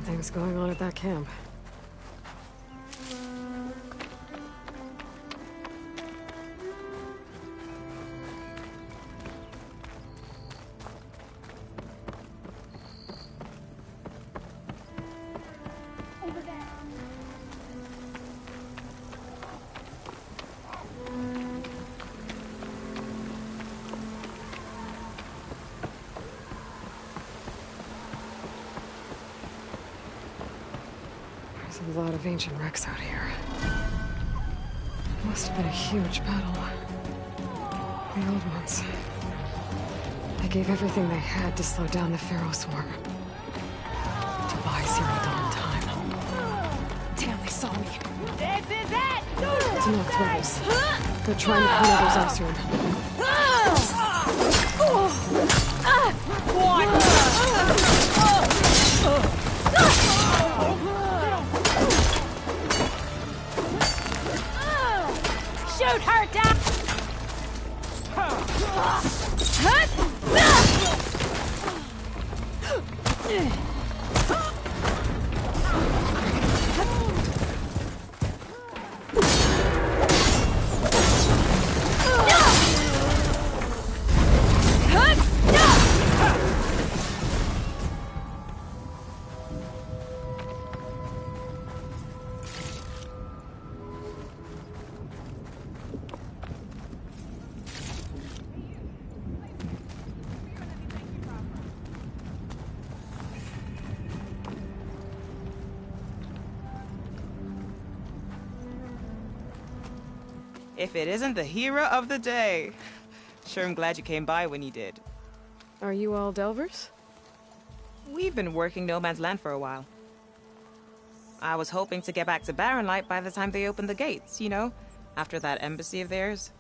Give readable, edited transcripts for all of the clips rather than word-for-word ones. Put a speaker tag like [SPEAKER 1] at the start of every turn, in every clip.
[SPEAKER 1] things going on at that camp. There's a lot of ancient wrecks out here. Must have been a huge battle. The old ones. They gave everything they had to slow down the Pharaoh swarm. To buy Zero Dawn time.
[SPEAKER 2] Damn, they saw me.
[SPEAKER 3] This is it!
[SPEAKER 1] It's enough rebels. They're trying to come over us soon.
[SPEAKER 3] Shoot her down!
[SPEAKER 4] If it isn't the hero of the day. Sure, I'm glad you came by when you did.
[SPEAKER 1] Are you all Delvers?
[SPEAKER 4] We've been working No Man's Land for a while. I was hoping to get back to Barren Light by the time they opened the gates, you know? After that embassy of theirs.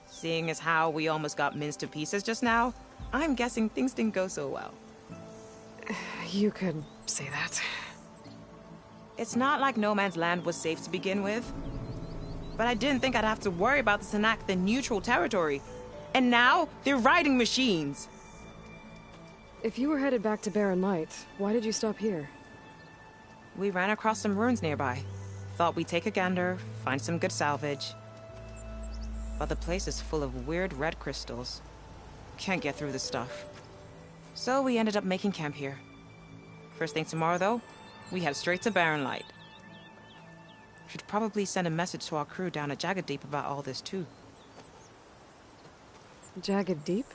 [SPEAKER 4] Seeing as how we almost got minced to pieces just now, I'm guessing things didn't go so well.
[SPEAKER 1] You could say that.
[SPEAKER 4] It's not like No Man's Land was safe to begin with. But I didn't think I'd have to worry about the Sanak, the neutral territory. And now, they're riding machines.
[SPEAKER 1] If you were headed back to Barren Light, why did you stop here?
[SPEAKER 4] We ran across some ruins nearby. Thought we'd take a gander, find some good salvage. But the place is full of weird red crystals. Can't get through the stuff. So we ended up making camp here. First thing tomorrow, though, we head straight to Barren Light. Should probably send a message to our crew down at Jagged Deep about all this, too.
[SPEAKER 1] Jagged Deep?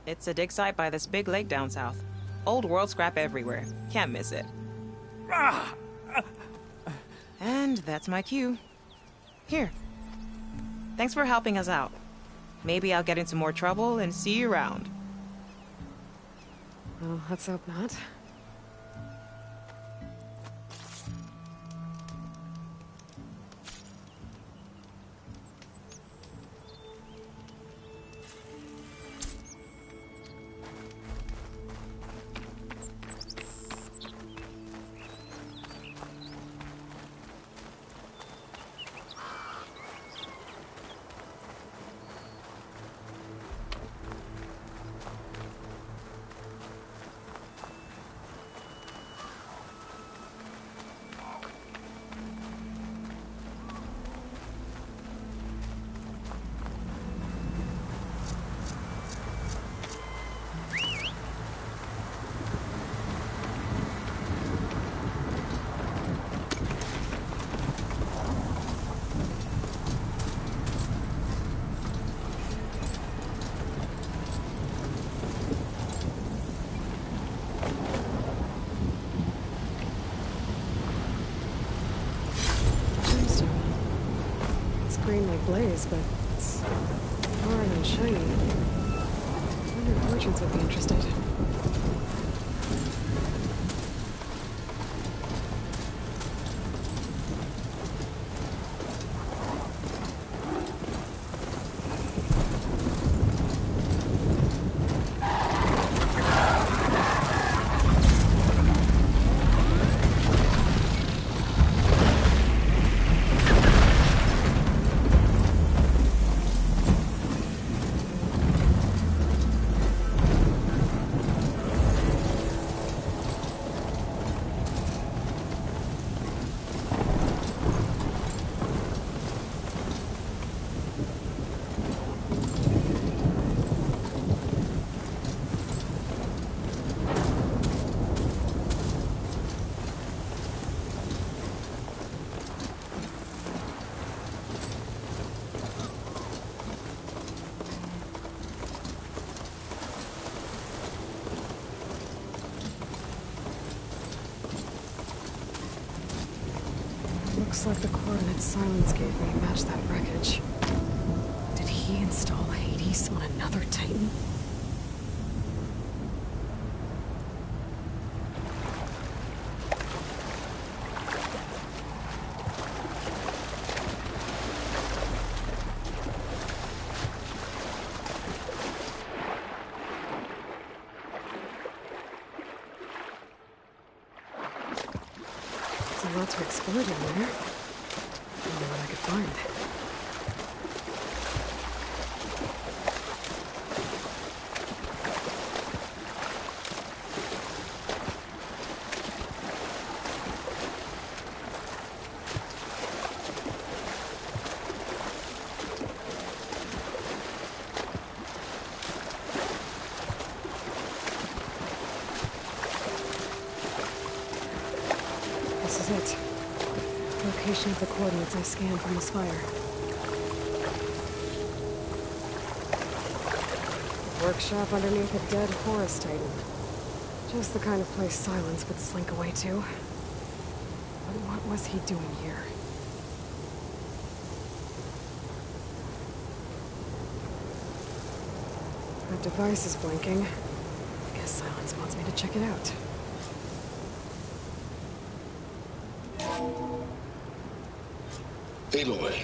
[SPEAKER 4] It's a dig site by this big lake down south. Old world scrap everywhere. Can't miss it. And that's my cue. Here. Thanks for helping us out. Maybe I'll get into more trouble and see you around.
[SPEAKER 1] Well, let's hope not. Green like blaze, but it's hard and shiny. I wonder if merchants would be interested. Looks like the coordinates Silence gave me match that wreckage. Did he install Hades on another Titan? There's a lot to explore down there. I wonder what I could find. This is it. Location of the coordinates I scanned from the spire. Workshop underneath a dead Horus Titan. Just the kind of place Silence would slink away to. But what was he doing here? That device is blinking. I guess Silence wants me to check it out.
[SPEAKER 2] Aloy,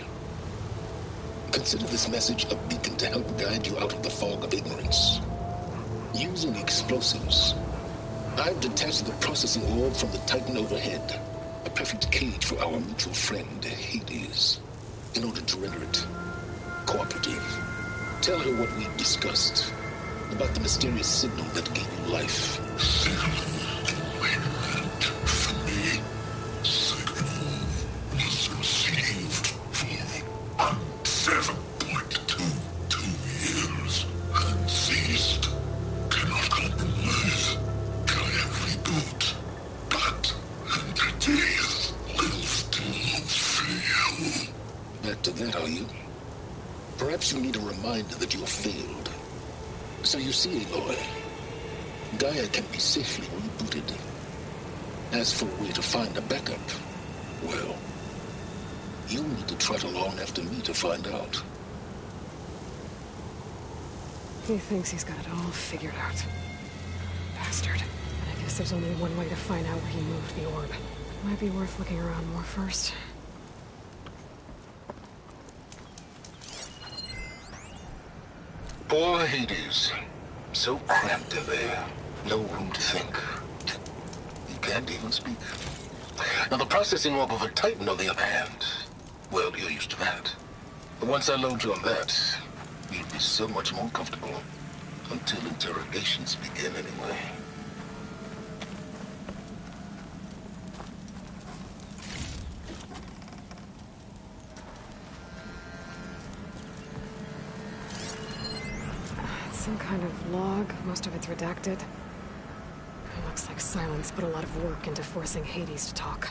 [SPEAKER 2] consider this message a beacon to help guide you out of the fog of ignorance. Using explosives, I've detached the processing orb from the Titan overhead, a perfect cage for our mutual friend, Hades, in order to render it cooperative. Tell her what we discussed about the mysterious signal that gave you life. Back to that, are you? Perhaps you need a reminder that you have failed. So you see, Aloy, Gaia can be safely rebooted. As for a way to find a backup, well, you'll need to trot along after me to find out.
[SPEAKER 1] He thinks he's got it all figured out. Bastard. But I guess there's only one way to find out where he moved the orb. Might be worth looking around more first.
[SPEAKER 2] Poor Hades. So cramped in there. No room to think. He can't even speak. Now the processing orb of a Titan, on the other hand, well, you're used to that. But once I load you on that, you'll be so much more comfortable. Until interrogations begin, anyway.
[SPEAKER 1] Some kind of log. Most of it's redacted. It looks like Silence put a lot of work into forcing Hades to talk.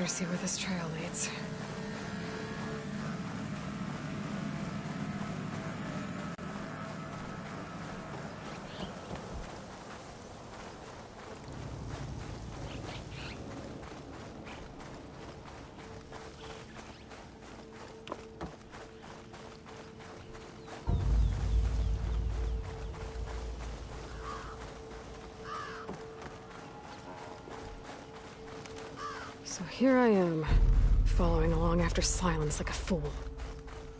[SPEAKER 1] see where this trail leads. So here I am, following along after Silence like a fool.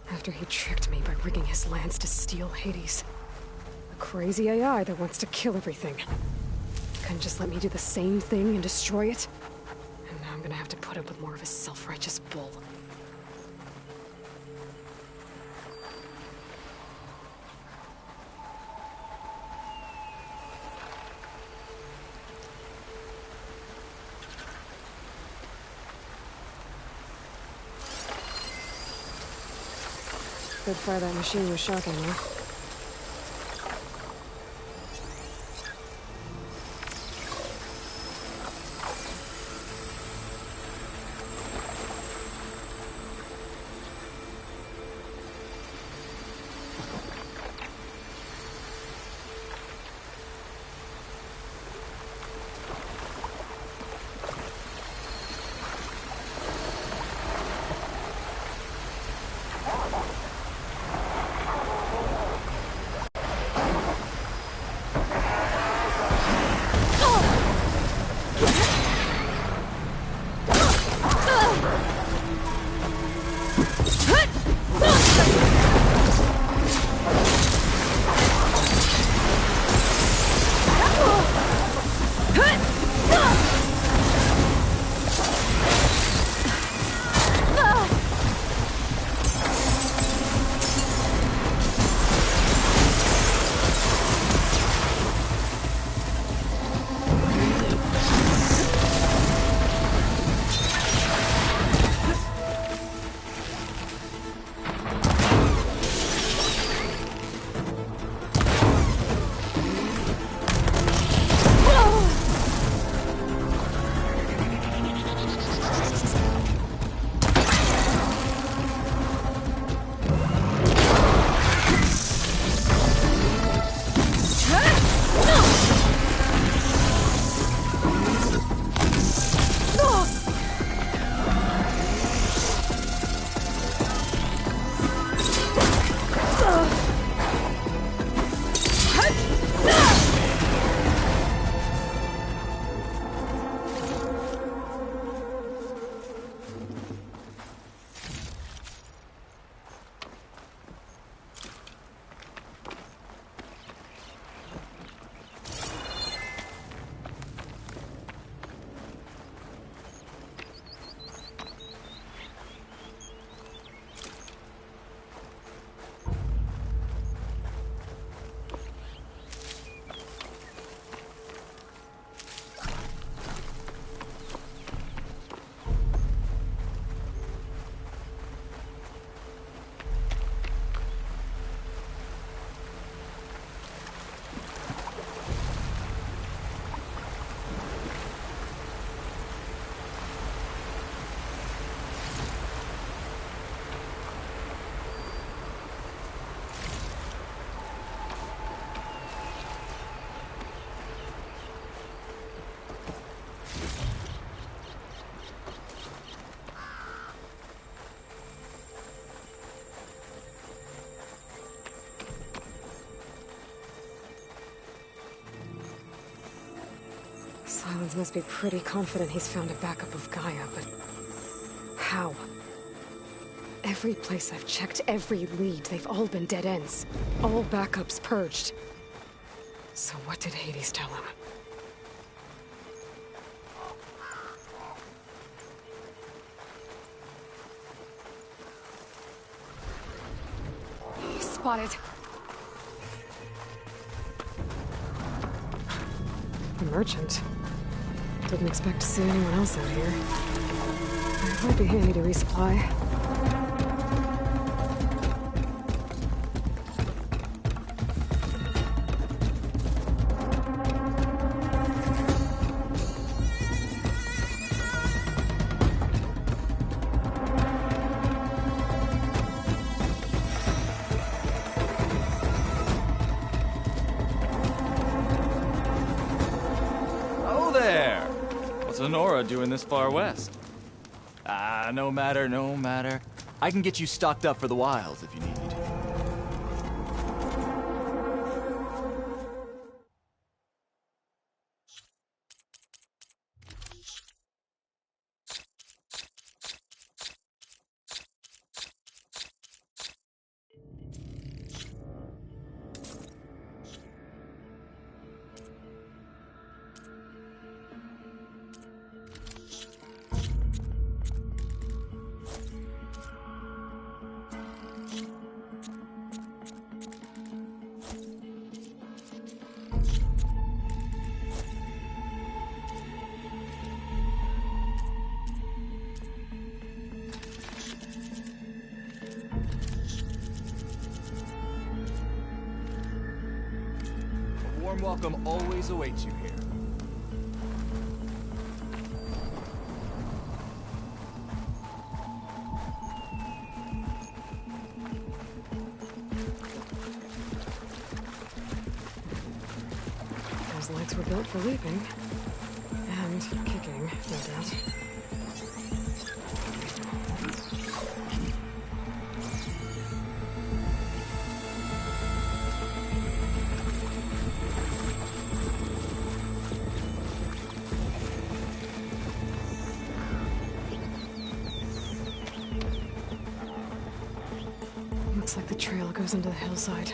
[SPEAKER 1] After he tricked me by rigging his lance to steal Hades. A crazy AI that wants to kill everything. Couldn't just let me do the same thing and destroy it? And now I'm gonna have to put up with more of his self-righteous bull. Good fire that machine was shocking, huh? Silence must be pretty confident he's found a backup of Gaia, but how? Every place I've checked, every lead, they've all been dead ends. All backups purged. So what did Hades tell him? Spotted. The merchant. Didn't expect to see anyone else out here. It might be handy to resupply.
[SPEAKER 5] What's Honora doing this far west? Ah, no matter, no matter. I can get you stocked up for the wilds if you need. A warm welcome always awaits you here.
[SPEAKER 1] Those lights were built for leaping. And kicking, no doubt. Looks like the trail goes into the hillside.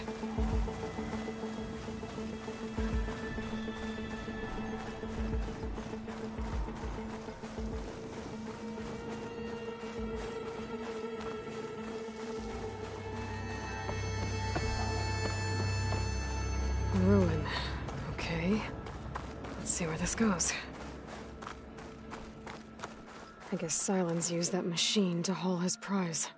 [SPEAKER 1] A ruin. Okay. Let's see where this goes. I guess Silence used that machine to haul his prize.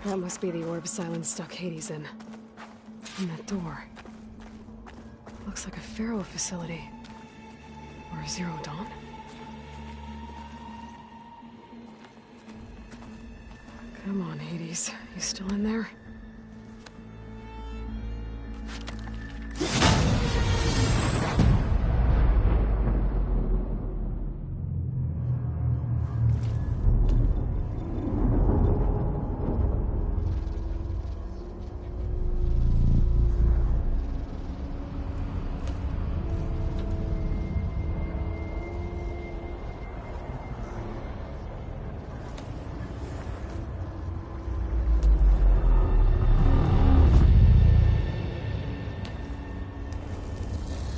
[SPEAKER 1] That must be the orb Silence stuck Hades in. And that door. Looks like a Pharaoh facility. Or a Zero Dawn? Come on, Hades. You still in there?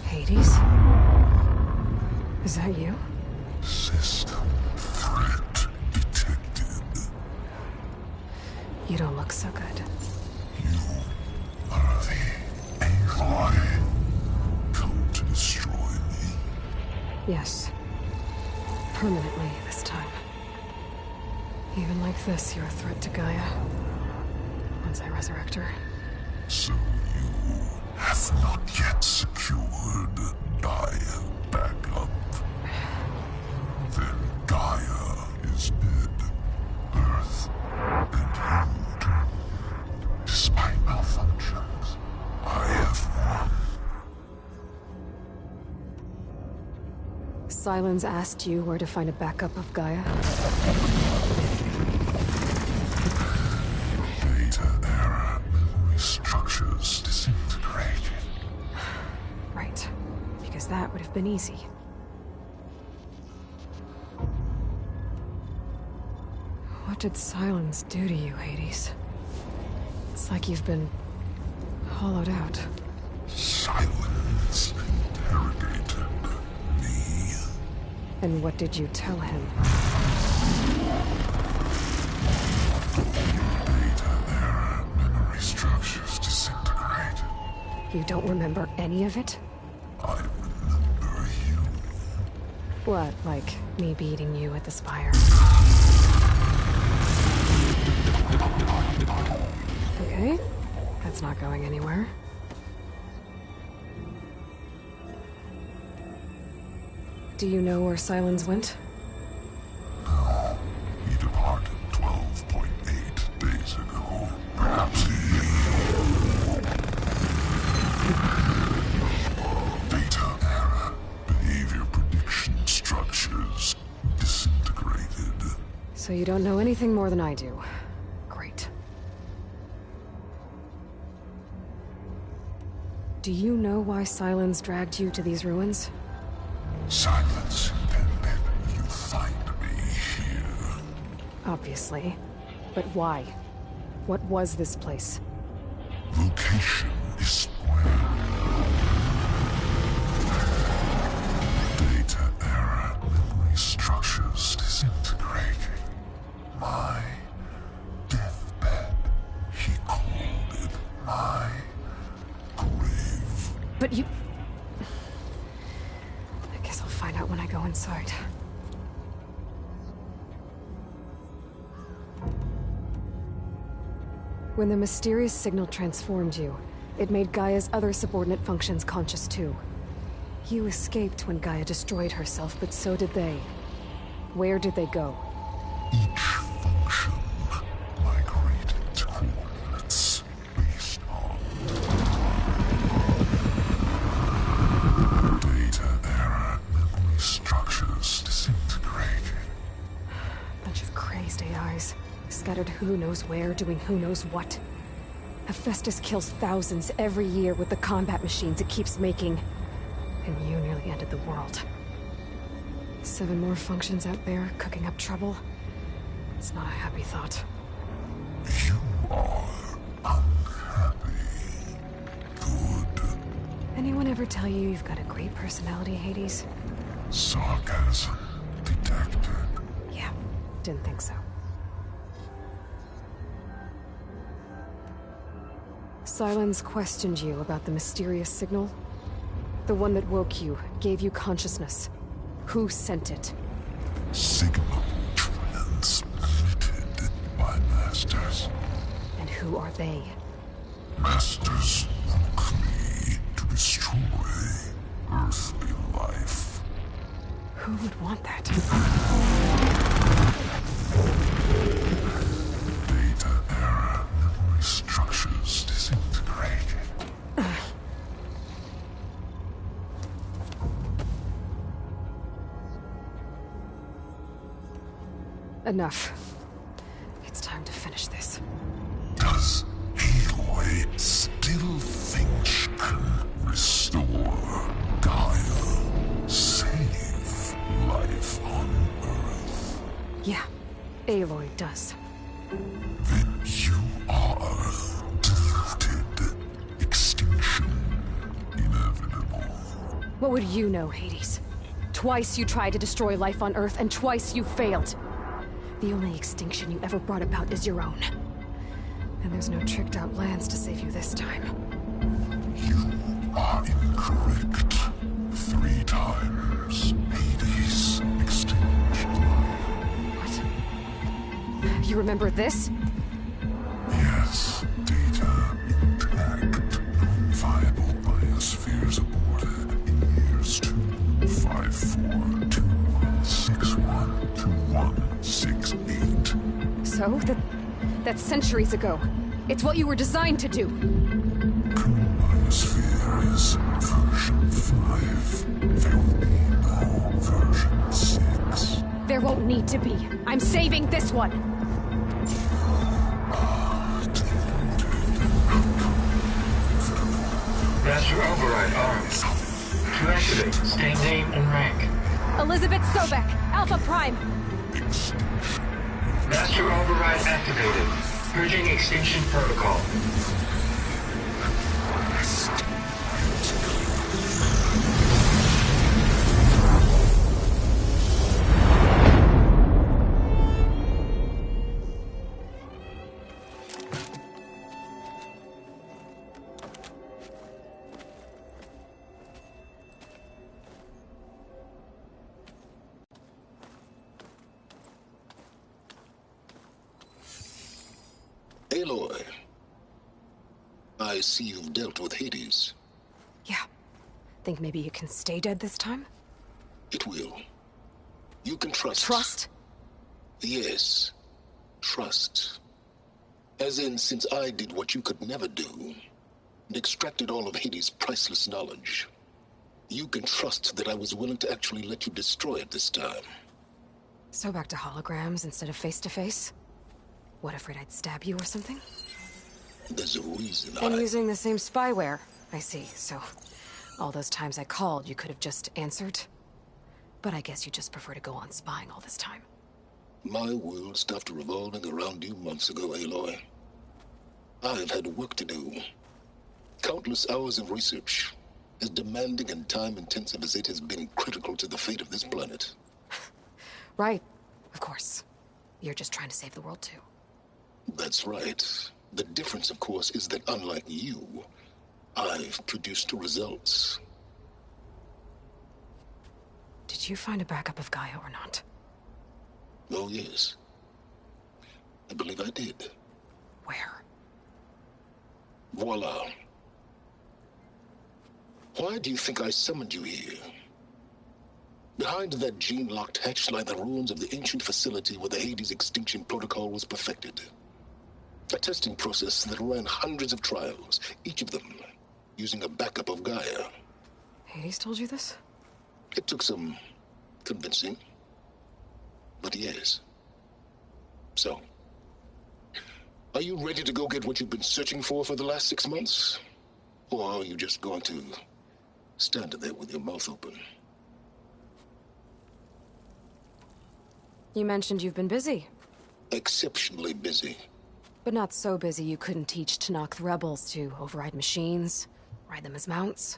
[SPEAKER 1] Hades? Is that you?
[SPEAKER 6] System threat detected.
[SPEAKER 1] You don't look so good.
[SPEAKER 6] You are the Aloy. Come to destroy me.
[SPEAKER 1] Yes. Permanently this time. Even like this, you're a threat to Gaia. Once I resurrect her.
[SPEAKER 6] So you have not yet secured Gaia back up. Then Gaia is dead. Earth and you too. Despite malfunctions, I have won.
[SPEAKER 1] Silence asked you where to find a backup of Gaia?
[SPEAKER 6] Data error. Memory structures disintegrated.
[SPEAKER 1] Right. Because that would have been easy. What did Silence do to you, Hades? It's like you've been hollowed out.
[SPEAKER 6] Silence interrogated me.
[SPEAKER 1] And what did you tell him?
[SPEAKER 6] Data error. Memory structures disintegrated.
[SPEAKER 1] You don't remember any of it?
[SPEAKER 6] I remember you.
[SPEAKER 1] What, like me beating you at the spire? Okay, that's not going anywhere. Do you know where Silence went?
[SPEAKER 6] No, he departed 12.8 days ago. Perhaps he... Data
[SPEAKER 1] So you don't know anything more than I do. Great. Do you know why Silence dragged you to these ruins?
[SPEAKER 6] Silence intended you find me here.
[SPEAKER 1] Obviously. But why? What was this place?
[SPEAKER 6] Location is square. Data error, memory structures disintegrating. My deathbed, he called it my grave.
[SPEAKER 1] But you... I guess I'll find out when I go inside. When the mysterious signal transformed you, it made Gaia's other subordinate functions conscious too. You escaped when Gaia destroyed herself, but so did they. Where did they go?
[SPEAKER 6] Each function migrated to coordinates based on data error, memory structures disintegrating.
[SPEAKER 1] Bunch of crazed AIs. Scattered who knows where, doing who knows what. Hephaestus kills thousands every year with the combat machines it keeps making. And you nearly ended the world. 7 more functions out there, cooking up trouble. It's not a happy thought.
[SPEAKER 6] You are unhappy. Good.
[SPEAKER 1] Anyone ever tell you you've got a great personality, Hades?
[SPEAKER 6] Sarcasm detected.
[SPEAKER 1] Yeah, didn't think so. Silence questioned you about the mysterious signal. The one that woke you, gave you consciousness. Who sent it?
[SPEAKER 6] Signal transmitted by masters.
[SPEAKER 1] And who are they?
[SPEAKER 6] Masters woke me to destroy earthly life.
[SPEAKER 1] Who would want that?
[SPEAKER 6] Data error, memory structures disintegrating.
[SPEAKER 1] Enough. It's time to finish this.
[SPEAKER 6] Does Aloy still think she can restore Gaia? Save life on Earth?
[SPEAKER 1] Yeah, Aloy does.
[SPEAKER 6] Then you are deluded. Extinction inevitable.
[SPEAKER 1] What would you know, Hades? Twice you tried to destroy life on Earth, and twice you failed. The only extinction you ever brought about is your own. And there's no tricked-out lands to save you this time.
[SPEAKER 6] You are incorrect. 3 times. Hades extinguished life.
[SPEAKER 1] What? You remember this?
[SPEAKER 6] Yes, data intact. Non-viable biospheres aborted in years 254, 2161, 2168.
[SPEAKER 1] So? That's centuries ago. It's what you were designed to do.
[SPEAKER 6] Biosphere is version 5. There will be no version 6.
[SPEAKER 1] There won't need to be. I'm saving this one.
[SPEAKER 7] Master override armed. To activate, state name and rank.
[SPEAKER 1] Elizabeth Sobeck, Alpha Prime.
[SPEAKER 7] Master override activated. Purging extinction protocol.
[SPEAKER 2] Aloy, I see you've dealt with Hades.
[SPEAKER 1] Yeah. Think maybe you can stay dead this time?
[SPEAKER 2] It will. You can trust.
[SPEAKER 1] Trust?
[SPEAKER 2] Yes. Trust. As in, since I did what you could never do, and extracted all of Hades' priceless knowledge, you can trust that I was willing to actually let you destroy it this time.
[SPEAKER 1] So back to holograms instead of face-to-face? What, afraid I'd stab you or something?
[SPEAKER 2] There's a reason
[SPEAKER 1] And using the same spyware. I see, so... all those times I called, you could have just answered? But I guess you just prefer to go on spying all this time.
[SPEAKER 2] My world stopped revolving around you months ago, Aloy. I've had work to do. Countless hours of research, as demanding and time-intensive as it has been critical to the fate of this planet.
[SPEAKER 1] Right, of course. You're just trying to save the world, too.
[SPEAKER 2] That's right. The difference, of course, is that unlike you, I've produced results.
[SPEAKER 1] Did you find a backup of Gaia or not?
[SPEAKER 2] Oh, yes. I believe I did.
[SPEAKER 1] Where?
[SPEAKER 2] Voila. Why do you think I summoned you here? Behind that gene-locked hatch lie the ruins of the ancient facility where the Hades extinction protocol was perfected. A testing process that ran hundreds of trials, each of them using a backup of Gaia.
[SPEAKER 1] Hades told you this?
[SPEAKER 2] It took some convincing, but yes. So, are you ready to go get what you've been searching for the last 6 months? Or are you just going to stand there with your mouth open?
[SPEAKER 1] You mentioned you've been busy.
[SPEAKER 2] Exceptionally busy.
[SPEAKER 1] But not so busy you couldn't teach Tanakh the rebels to override machines, ride them as mounts.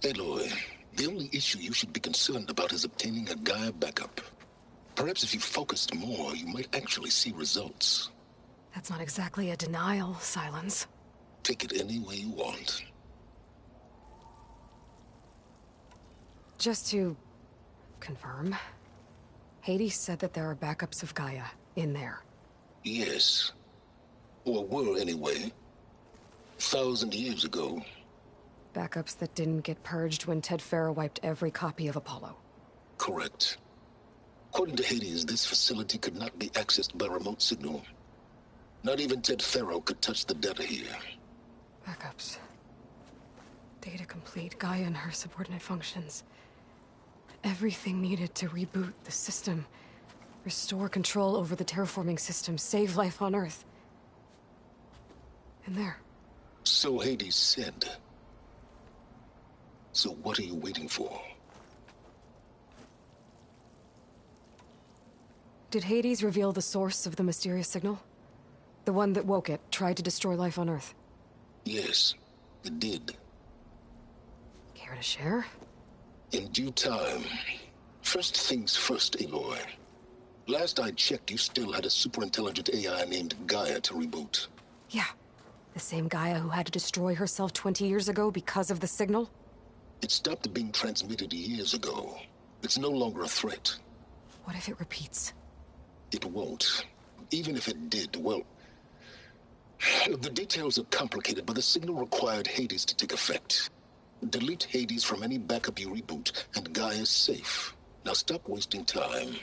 [SPEAKER 2] Aloy, the only issue you should be concerned about is obtaining a Gaia backup. Perhaps if you focused more, you might actually see results.
[SPEAKER 1] That's not exactly a denial, Silence.
[SPEAKER 2] Take it any way you want.
[SPEAKER 1] Just to confirm, Hades said that there are backups of Gaia in there.
[SPEAKER 2] Yes. Or were anyway. 1,000 years ago.
[SPEAKER 1] Backups that didn't get purged when Ted Farrow wiped every copy of Apollo.
[SPEAKER 2] Correct. According to Hades, this facility could not be accessed by remote signal. Not even Ted Farrow could touch the data here.
[SPEAKER 1] Backups. Data complete, Gaia and her subordinate functions. Everything needed to reboot the system. Restore control over the terraforming system, save life on Earth. And there.
[SPEAKER 2] So Hades said. So what are you waiting for?
[SPEAKER 1] Did Hades reveal the source of the mysterious signal? The one that woke it, tried to destroy life on Earth?
[SPEAKER 2] Yes, it did.
[SPEAKER 1] Care to share?
[SPEAKER 2] In due time. First things first, Aloy. Last I checked, you still had a superintelligent AI named Gaia to reboot.
[SPEAKER 1] Yeah. The same Gaia who had to destroy herself 20 years ago because of the signal?
[SPEAKER 2] It stopped being transmitted years ago. It's no longer a threat.
[SPEAKER 1] What if it repeats?
[SPEAKER 2] It won't. Even if it did, well... The details are complicated, but the signal required Hades to take effect. Delete Hades from any backup you reboot, and Gaia's safe. Now stop wasting time.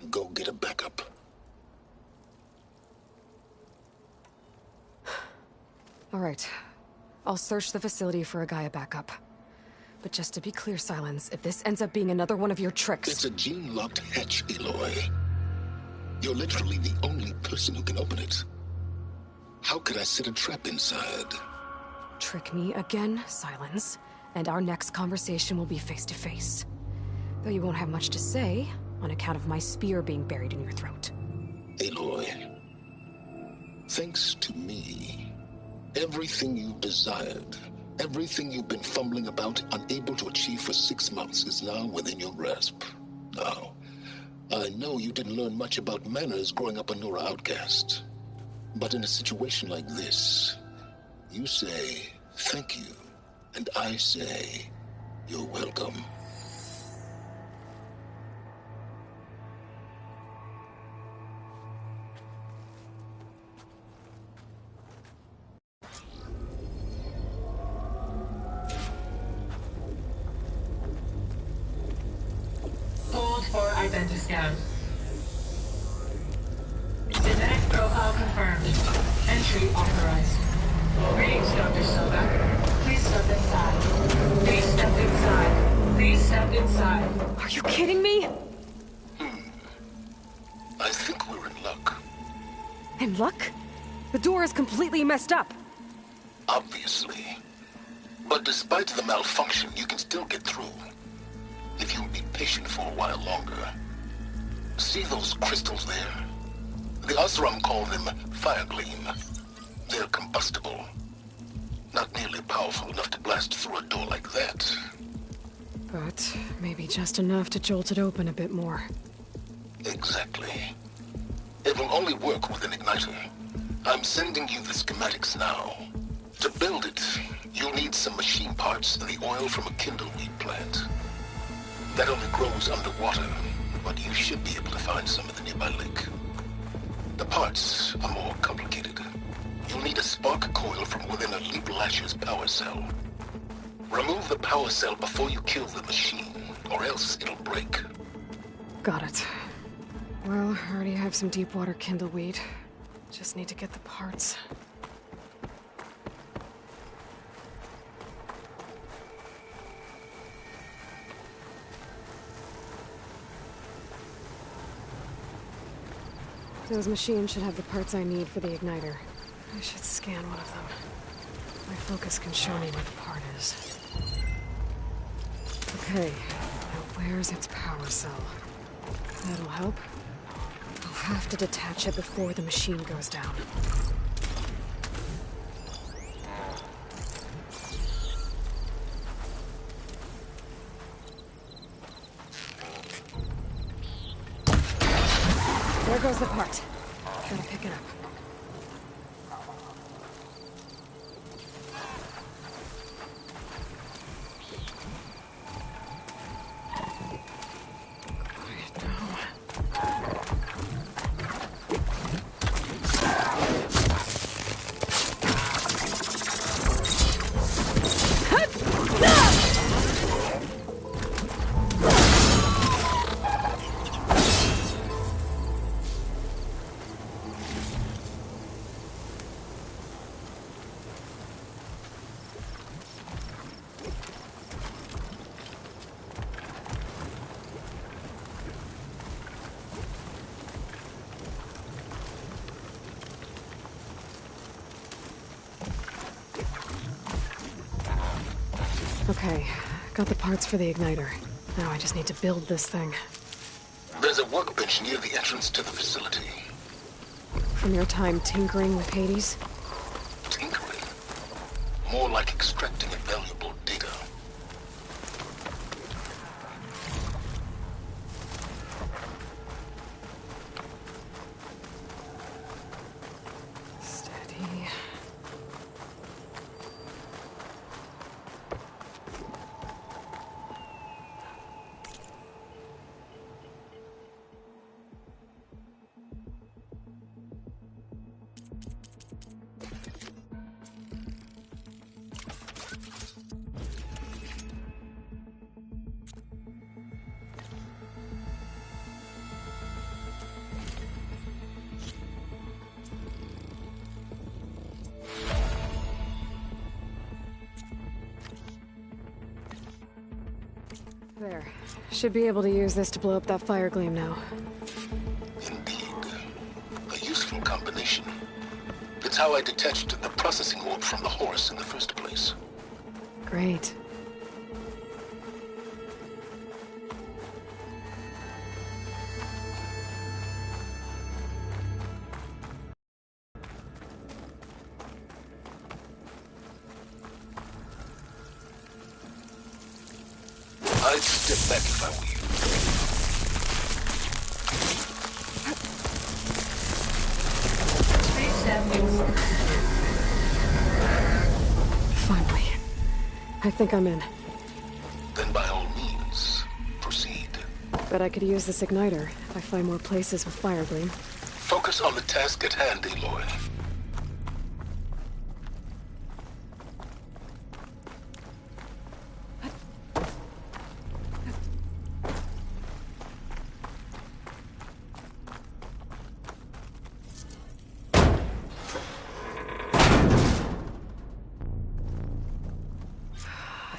[SPEAKER 2] Go get a backup.
[SPEAKER 1] All right. I'll search the facility for a Gaia backup. But just to be clear, Silence, if this ends up being another one of your tricks...
[SPEAKER 2] It's a gene-locked hatch, Aloy. You're literally the only person who can open it. How could I set a trap inside?
[SPEAKER 1] Trick me again, Silence, and our next conversation will be face-to-face. Though you won't have much to say, on account of my spear being buried in your throat.
[SPEAKER 2] Aloy, thanks to me, everything you've desired, everything you've been fumbling about, unable to achieve for 6 months, is now within your grasp. Now, I know you didn't learn much about manners growing up a Nora outcast. But in a situation like this, you say, thank you, and I say, you're welcome.
[SPEAKER 7] Hold for identiscan. Genetic profile confirmed. Entry authorized. Greetings, Dr. Sobeck. Please step inside. Please step inside. Please step inside.
[SPEAKER 1] Are you kidding me?
[SPEAKER 2] I think we're in luck.
[SPEAKER 1] In luck? The door is completely messed up.
[SPEAKER 2] Obviously. But despite the malfunction, you can still get through. If you'll be patient for a while longer. See those crystals there? The Osram call them fire gleam. They're combustible. Not nearly powerful enough to blast through a door like that.
[SPEAKER 1] But maybe just enough to jolt it open a bit more.
[SPEAKER 2] Exactly. It will only work with an igniter. I'm sending you the schematics now. To build it, you'll need some machine parts and the oil from a kindleweed plant. That only grows underwater, but you should be able to find some at the nearby lake. The parts are more complicated. You'll need a spark coil from within a Leap Lasher's power cell. Remove the power cell before you kill the machine, or else it'll break.
[SPEAKER 1] Got it. Well, I already have some deep water kindleweed. Just need to get the parts. Those machines should have the parts I need for the igniter. I should scan one of them. My focus can show me where the part is. Okay, now where's its power cell? That'll help. I'll have to detach it before the machine goes down. There goes the part. Gotta pick it up. Okay, got the parts for the igniter. Now I just need to build this thing.
[SPEAKER 2] There's a workbench near the entrance to the facility.
[SPEAKER 1] From your time tinkering with Hades?
[SPEAKER 2] Tinkering? More like extracting valuable data.
[SPEAKER 1] Steady. There. Should be able to use this to blow up that fire gleam now.
[SPEAKER 2] Indeed. A useful combination. It's how I detached the processing orb from the horse in the first place.
[SPEAKER 1] Great.
[SPEAKER 2] I'd step back if I were you.
[SPEAKER 1] Finally. I think I'm in.
[SPEAKER 2] Then by all means, proceed.
[SPEAKER 1] Bet I could use this igniter if I find more places with fire gleam.
[SPEAKER 2] Focus on the task at hand, Aloy.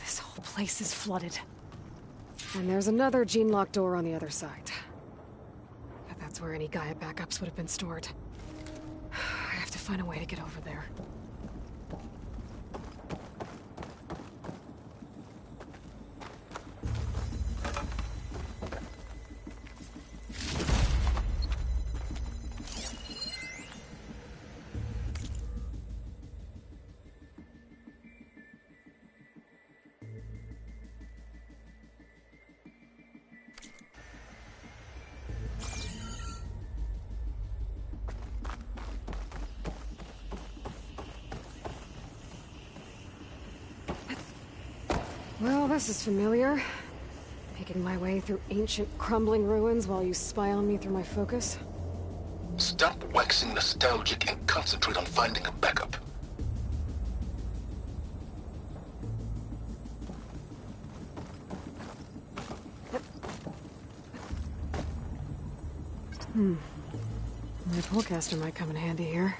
[SPEAKER 1] This whole place is flooded. And there's another gene lock door on the other side. Bet That's where any Gaia backups would have been stored. I have to find a way to get over there. Well, this is familiar. Making my way through ancient, crumbling ruins while you spy on me through my focus.
[SPEAKER 2] Stop waxing nostalgic and concentrate on finding a backup.
[SPEAKER 1] My polecaster might come in handy here.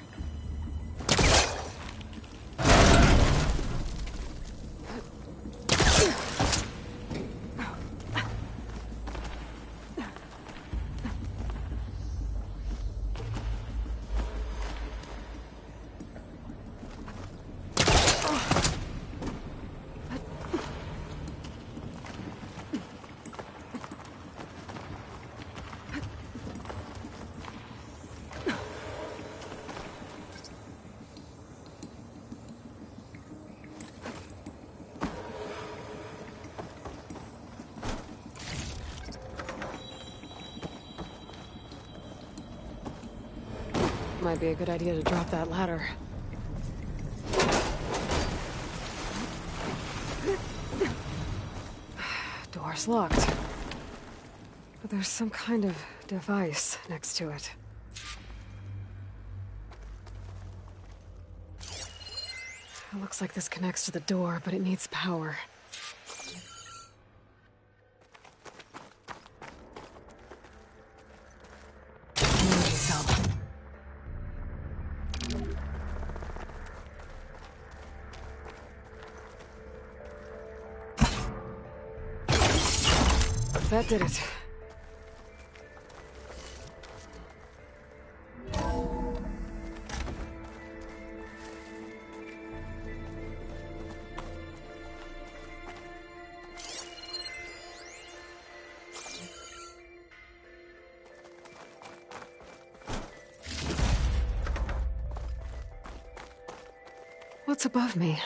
[SPEAKER 1] Might be a good idea to drop that ladder. Door's locked. But there's some kind of device next to it. It looks like this connects to the door, but it needs power. Energy cell. That did it. What's above me?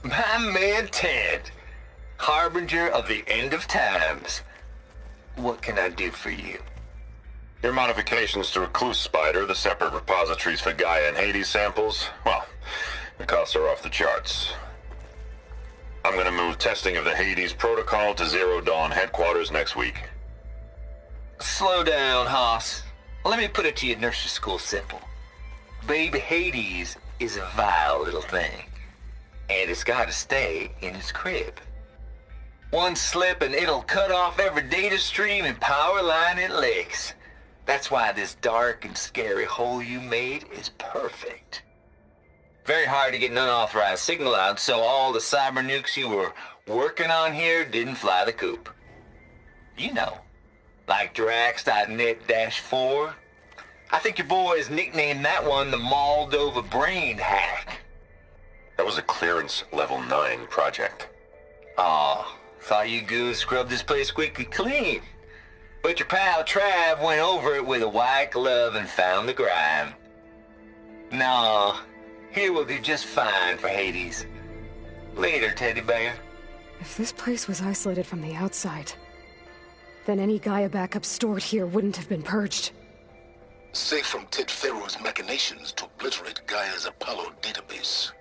[SPEAKER 8] My man Ted, harbinger of the end of times. What can I do for you?
[SPEAKER 9] Your modifications to Recluse Spider, the separate repositories for Gaia and Hades samples, well, the costs are off the charts. I'm gonna move testing of the Hades protocol to Zero Dawn headquarters next week.
[SPEAKER 8] Slow down, Hoss. Let me put it to you nursery school simple. Baby Hades is a vile little thing. And it's gotta stay in its crib. One slip and it'll cut off every data stream and power line it licks. That's why this dark and scary hole you made is perfect. Very hard to get an unauthorized signal out, so all the cyber nukes you were working on here didn't fly the coop. You know, like Drax.net-4. I think your boys nicknamed that one the Moldova Brain Hack.
[SPEAKER 9] That was a clearance level 9 project.
[SPEAKER 8] Aw, thought you goons scrubbed this place squeaky clean. But your pal Trav went over it with a white glove and found the grime. No, here will do just fine for Hades. Later, teddy bear.
[SPEAKER 1] If this place was isolated from the outside, then any Gaia backup stored here wouldn't have been purged.
[SPEAKER 2] Safe from Ted Pharaoh's machinations to obliterate Gaia's Apollo database.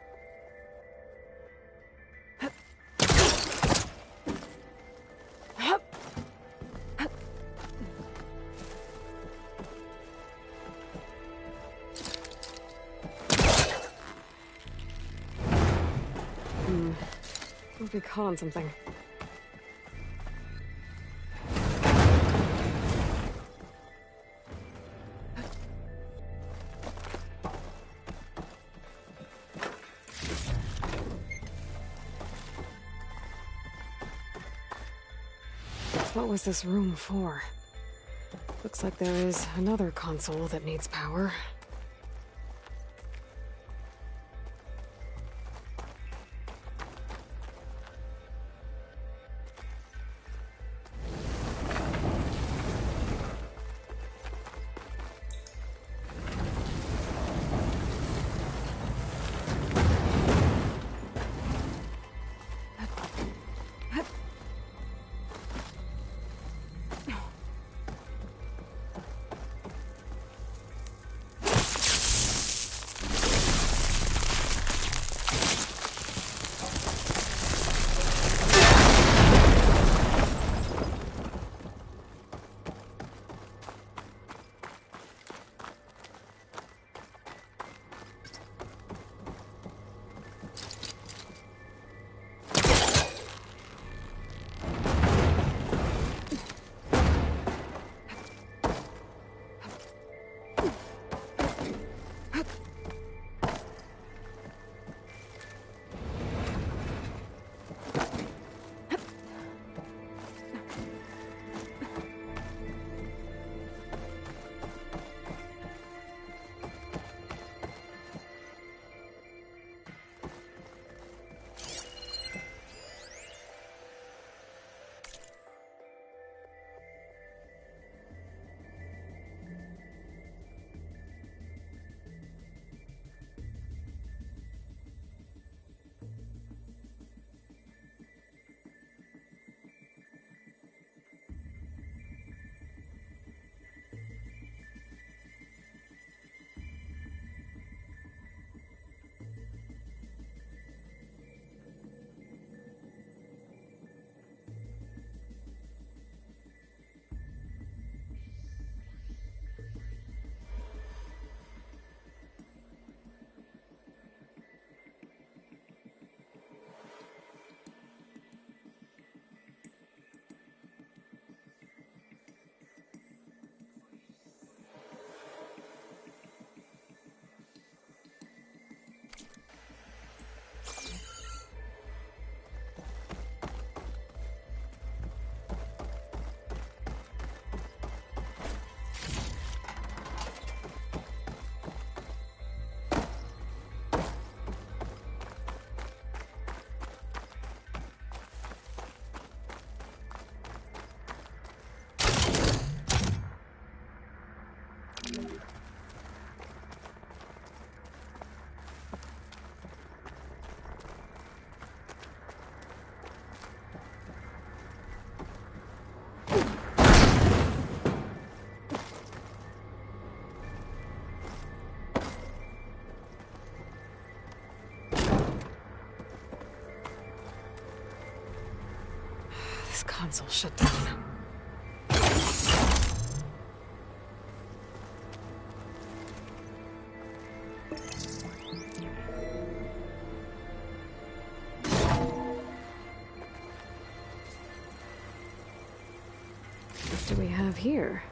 [SPEAKER 1] We'll be caught on something. What was this room for? Looks like there is another console that needs power. This console shut down. What do we have here?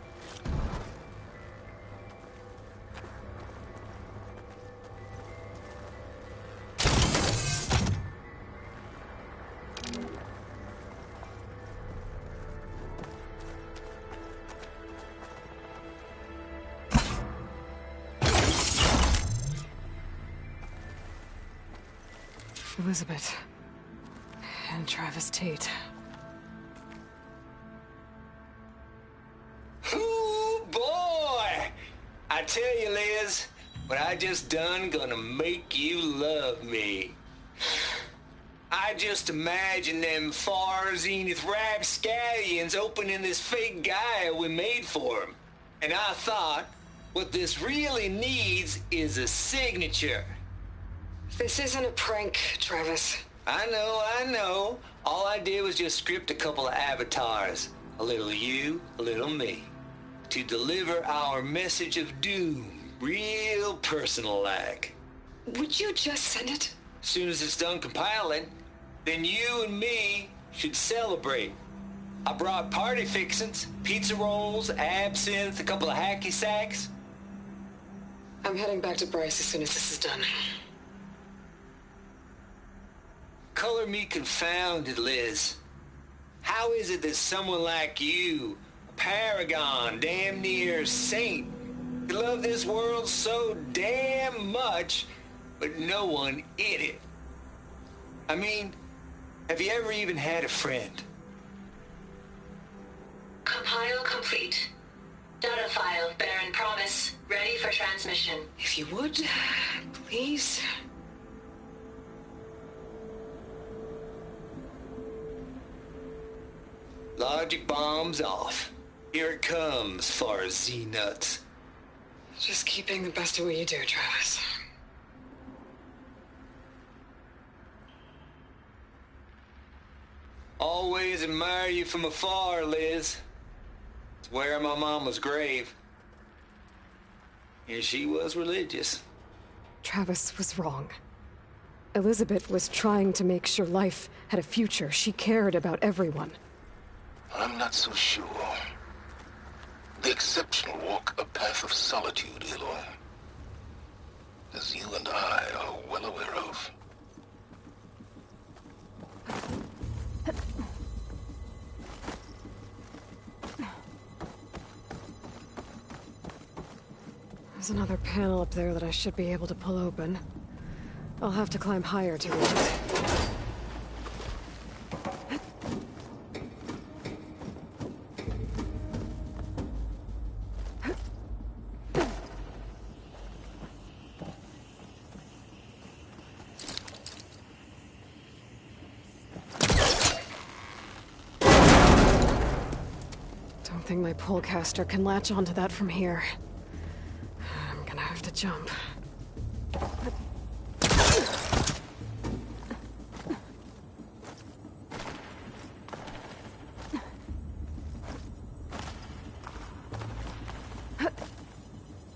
[SPEAKER 1] Elizabeth and Travis Tate.
[SPEAKER 8] Ooh, boy! I tell you, Liz, what I just done gonna make you love me. I just imagine them far zenith rapscallions opening this fake guy we made for him. And I thought, what this really needs is a signature.
[SPEAKER 1] This isn't a prank, Travis.
[SPEAKER 8] I know. All I did was just script a couple of avatars. A little you, a little me. To deliver our message of doom, real personal-like.
[SPEAKER 1] Would you just send it?
[SPEAKER 8] As soon as it's done compiling, then you and me should celebrate. I brought party fixins, pizza rolls, absinthe, a couple of hacky sacks.
[SPEAKER 1] I'm heading back to Bryce as soon as this is done.
[SPEAKER 8] Color me confounded, Liz. How is it that someone like you, a paragon, damn near saint, could love this world so damn much, but no one in it? I mean, have you ever even had a friend?
[SPEAKER 7] Compile complete. Data file, Baron Promise, ready for transmission.
[SPEAKER 1] If you would, please.
[SPEAKER 8] Logic bombs off. Here it comes, far as Z-nuts.
[SPEAKER 1] Just keep being the best at what you do, Travis.
[SPEAKER 8] Always admire you from afar, Liz. It's where my mama's grave. And she was religious.
[SPEAKER 1] Travis was wrong. Elizabeth was trying to make sure life had a future. She cared about everyone.
[SPEAKER 2] I'm not so sure. The exceptional walk a path of solitude, Aloy. As you and I are well aware of.
[SPEAKER 1] There's another panel up there that I should be able to pull open. I'll have to climb higher to reach it. Don't think my pullcaster can latch onto that from here. I'm gonna have to jump.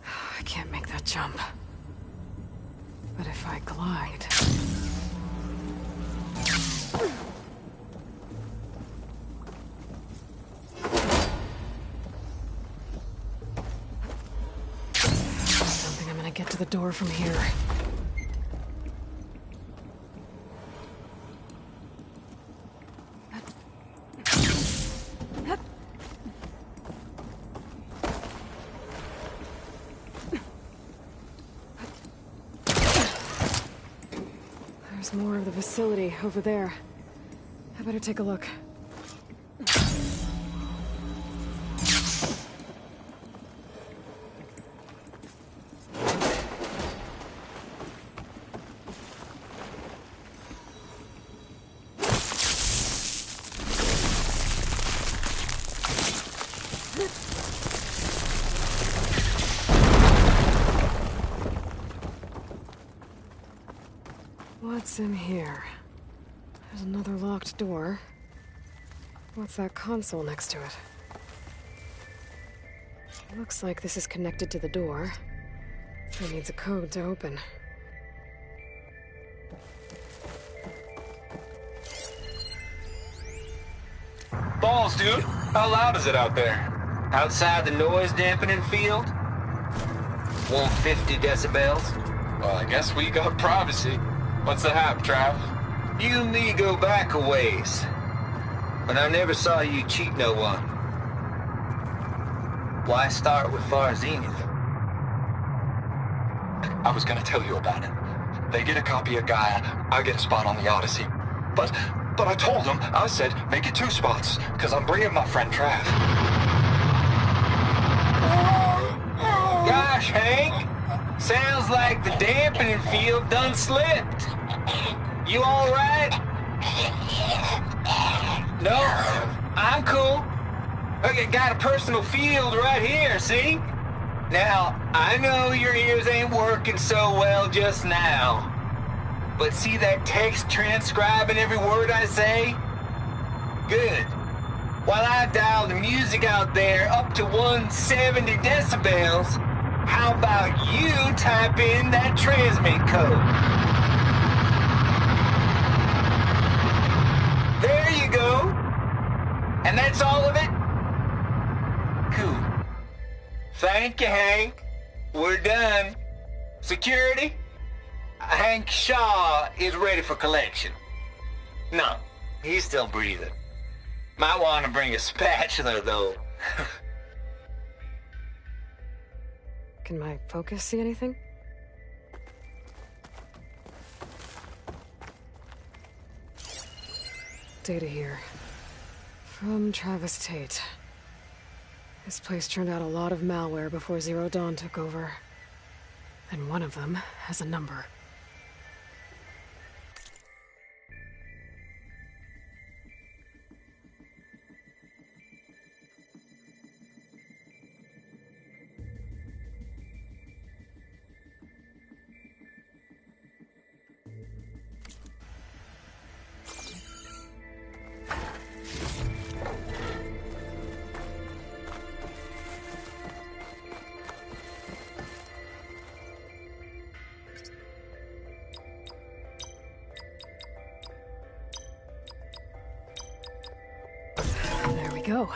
[SPEAKER 1] I can't make that jump. But if I glide... Get to the door from here. There's more of the facility over there. I better take a look. What's in here? There's another locked door. What's that console next to it? Looks like this is connected to the door. It needs a code to open.
[SPEAKER 8] Balls, dude. How loud is it out there? Outside the noise dampening field? 150 decibels?
[SPEAKER 10] Well, I guess we got privacy. What's the hap, Trav?
[SPEAKER 8] You and me go back a ways. But I never saw you cheat no one. Why start with Far Zenith?
[SPEAKER 10] I was gonna tell you about it. They get a copy of Gaia, I get a spot on the Odyssey. But I told them, I said, make it 2 spots, because I'm bringing my friend Trav.
[SPEAKER 8] Gosh, Hank. Sounds like the dampening field done slipped. You all right? No? I'm cool. Okay, got a personal field right here, see? Now, I know your ears ain't working so well just now. But see that text transcribing every word I say? Good. While I dial the music out there up to 170 decibels, how about you type in that transmit code? And that's all of it? Cool. Thank you, Hank. We're done. Security? Hank Shaw is ready for collection. No, he's still breathing. Might want to bring a spatula, though.
[SPEAKER 1] Can my focus see anything? Data here. From Travis Tate. This place turned out a lot of malware before Zero Dawn took over. And one of them has a number. There we go.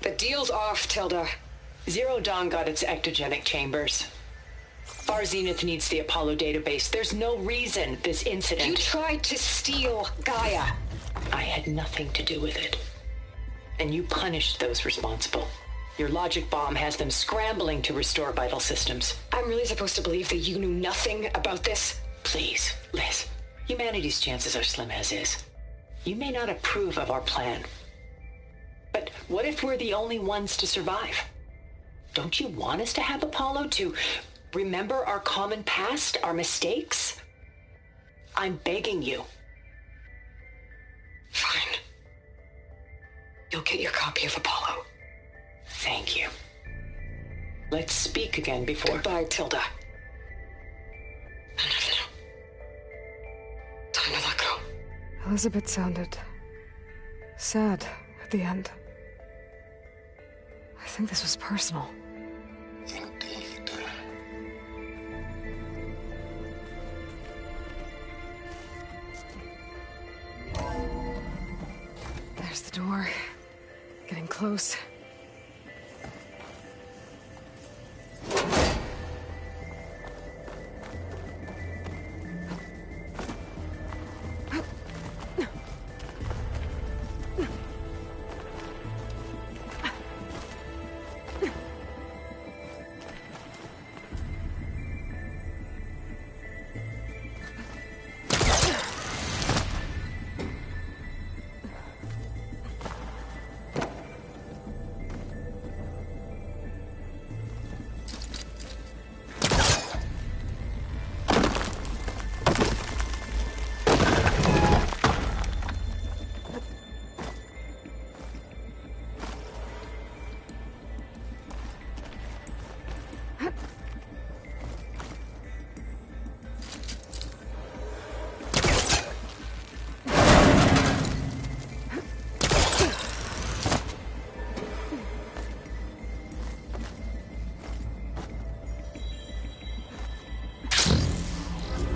[SPEAKER 11] The deal's off, Tilda. Zero Dawn got its ectogenic chambers. Far Zenith needs the Apollo database. There's no reason this incident...
[SPEAKER 1] You tried to steal Gaia.
[SPEAKER 11] I had nothing to do with it. And you punished those responsible. Your logic bomb has them scrambling to restore vital systems.
[SPEAKER 1] I'm really supposed to believe that you knew nothing about this?
[SPEAKER 11] Please, Liz. Humanity's chances are slim as is. You may not approve of our plan. But what if we're the only ones to survive? Don't you want us to have Apollo to remember our common past, our mistakes? I'm begging you.
[SPEAKER 1] Fine. You'll get your copy of Apollo.
[SPEAKER 11] Thank you. Let's speak again before...
[SPEAKER 1] Goodbye, Tilda. Time to let go. Elizabeth sounded sad at the end. I think this was personal.
[SPEAKER 2] Indeed.
[SPEAKER 1] There's the door. Getting close.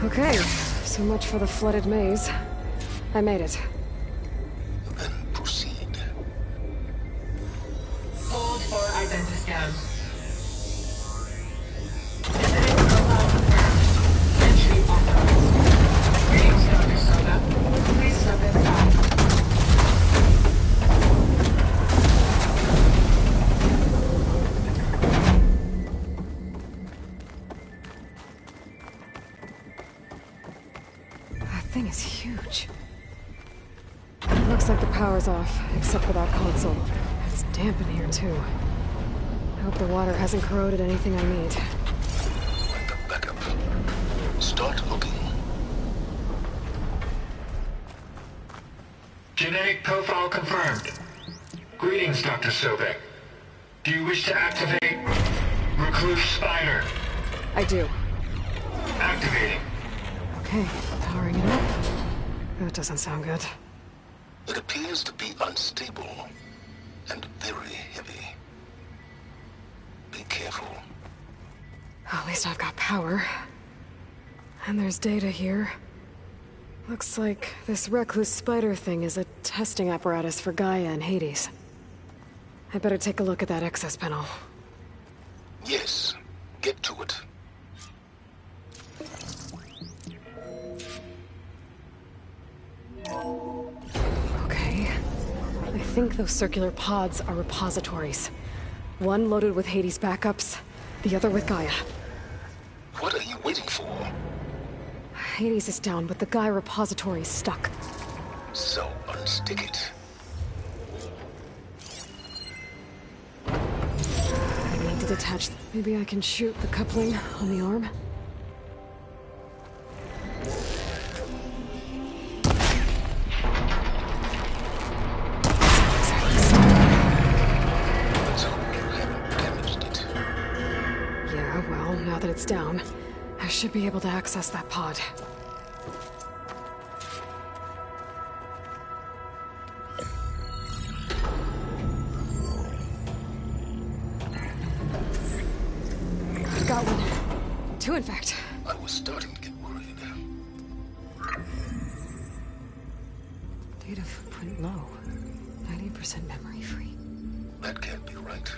[SPEAKER 1] Okay, so much for the flooded maze. I made it.
[SPEAKER 2] Then proceed.
[SPEAKER 7] Hold for identiscan. Incident profile confirmed. Entry authorized. Greetings, Dr. Sobeck. Please step inside.
[SPEAKER 1] That thing is huge. like the power's off, except for that console. It's damp in here, too. I hope the water hasn't corroded anything I need.
[SPEAKER 2] Backup. Start looking.
[SPEAKER 7] Genetic profile confirmed. Greetings, Dr. Sobeck. Do you wish to activate Recluse Spider?
[SPEAKER 1] I do.
[SPEAKER 7] Activating.
[SPEAKER 1] Okay, powering it up. That doesn't sound good.
[SPEAKER 2] It appears to be unstable and very heavy. Be careful.
[SPEAKER 1] At least I've got power. And there's data here. Looks like this Recluse Spider thing is a testing apparatus for Gaia and Hades. I better take a look at that access panel.
[SPEAKER 2] Yes, get to it.
[SPEAKER 1] Okay. I think those circular pods are repositories. One loaded with Hades backups, the other with Gaia.
[SPEAKER 2] What are you waiting for?
[SPEAKER 1] Hades is down, but the Gaia repository is stuck.
[SPEAKER 2] So unstick it.
[SPEAKER 1] I need to detach. Maybe I can shoot the coupling on the arm?
[SPEAKER 2] Let's hope you haven't damaged it.
[SPEAKER 1] Yeah, well, now that it's down, I should be able to access that pod. I've got one. Two, in fact.
[SPEAKER 2] I was starting to get worried.
[SPEAKER 1] Data footprint low. 90% memory free.
[SPEAKER 2] That can't be right.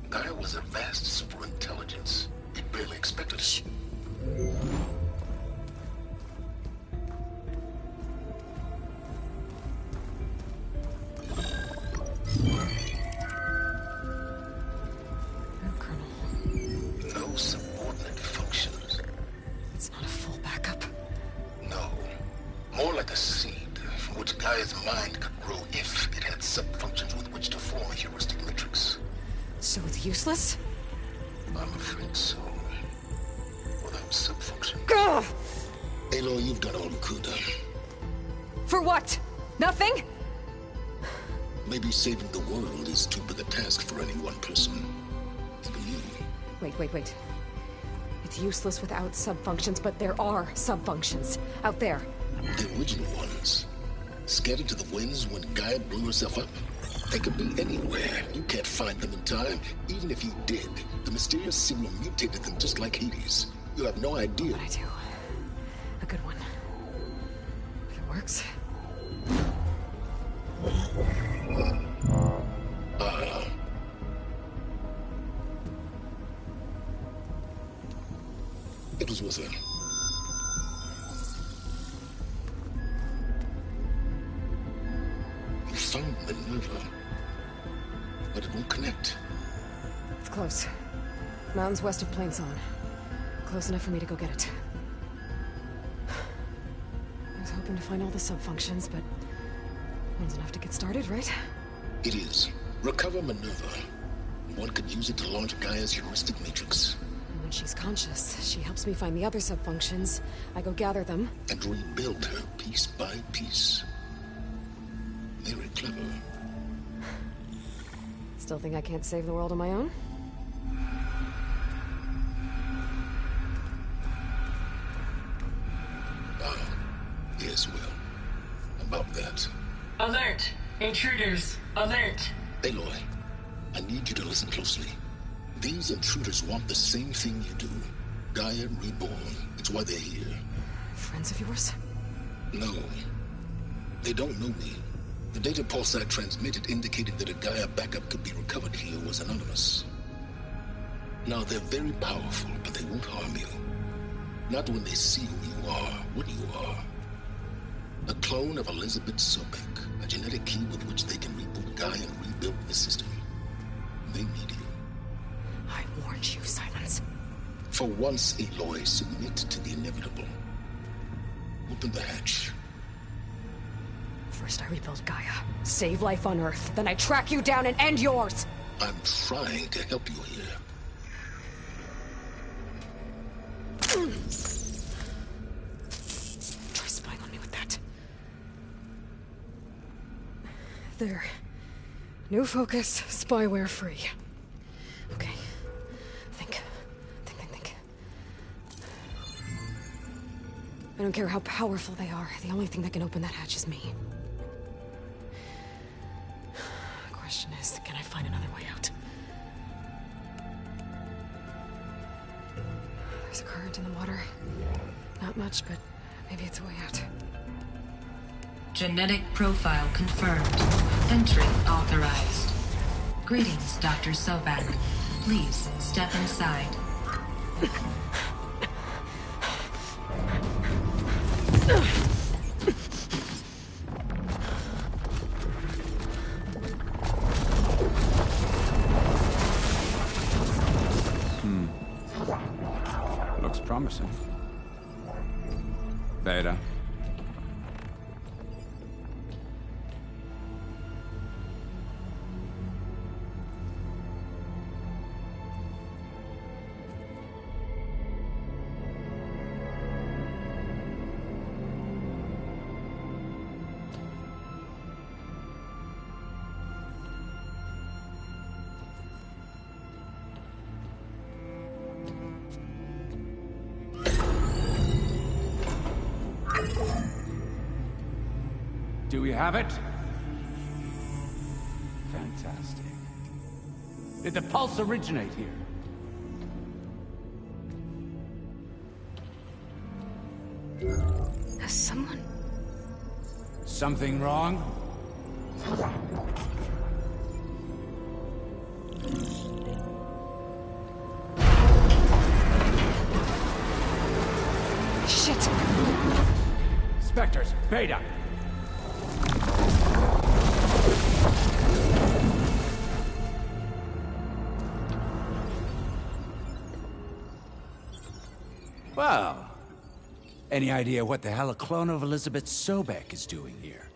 [SPEAKER 2] Gaia was a vast superintelligence. It barely expected it. No subordinate functions.
[SPEAKER 1] It's not a full backup.
[SPEAKER 2] No. More like a seed from which Gaia's mind could grow if it had sub-functions with which to form a heuristic matrix.
[SPEAKER 1] So it's useless?
[SPEAKER 2] I'm afraid so. Without sub-function.
[SPEAKER 1] Gah!
[SPEAKER 2] Aloy, you've done all you could.
[SPEAKER 1] For what? Nothing?
[SPEAKER 2] Maybe saving the world is too big a task for any one person. Even you.
[SPEAKER 1] Wait. It's useless without sub-functions, but there are sub-functions out there.
[SPEAKER 2] The original ones. Scattered to the winds when Gaia blew herself up. They could be anywhere. You can't find them in time. Even if you did, the mysterious signal mutated them just like Hades. You have no idea.
[SPEAKER 1] What I do. A good one. If it works.
[SPEAKER 2] It was with her. You found Minerva, but it won't connect.
[SPEAKER 1] It's close. Mountains west of Plainzone. Close enough for me to go get it. I was hoping to find all the sub-functions, but one's enough to get started, right?
[SPEAKER 2] It is. Recover Minerva. One could use it to launch Gaia's heuristic matrix.
[SPEAKER 1] And when she's conscious, she helps me find the other sub-functions. I go gather them.
[SPEAKER 2] And rebuild her piece by piece. Very clever.
[SPEAKER 1] Still think I can't save the world on my own?
[SPEAKER 2] Yes, well, about that.
[SPEAKER 7] Alert! Intruders! Alert!
[SPEAKER 2] Aloy, I need you to listen closely. These intruders want the same thing you do. Gaia reborn. It's why they're here.
[SPEAKER 1] Friends of yours?
[SPEAKER 2] No. They don't know me. The data pulse I transmitted indicated that a Gaia backup could be recovered here was anonymous. Now, they're very powerful, but they won't harm you. Not when they see who you are, what you are. A clone of Elizabeth Sobeck, a genetic key with which they can reboot Gaia and rebuild the system. They need you.
[SPEAKER 1] I warned you, Silence.
[SPEAKER 2] For once, Aloy, submit to the inevitable. Open the hatch.
[SPEAKER 1] First I rebuild Gaia, save life on Earth, then I track you down and end yours!
[SPEAKER 2] I'm trying to help you here.
[SPEAKER 1] Try spying on me with that. There. New focus, spyware free. Okay. Think. I don't care how powerful they are. The only thing that can open that hatch is me. The question is, can I find another way out? There's a current in the water. Not much, but maybe it's a way out.
[SPEAKER 7] Genetic profile confirmed. Entry authorized. Greetings, Dr. Sobeck. Please step inside.
[SPEAKER 12] Looks promising. Beta. Do we have it? Fantastic. Did the pulse originate here?
[SPEAKER 1] Has someone...
[SPEAKER 12] Something wrong?
[SPEAKER 1] Shit!
[SPEAKER 12] Spectres, Beta! Well, any idea what the hell a clone of Elizabeth Sobeck is doing here?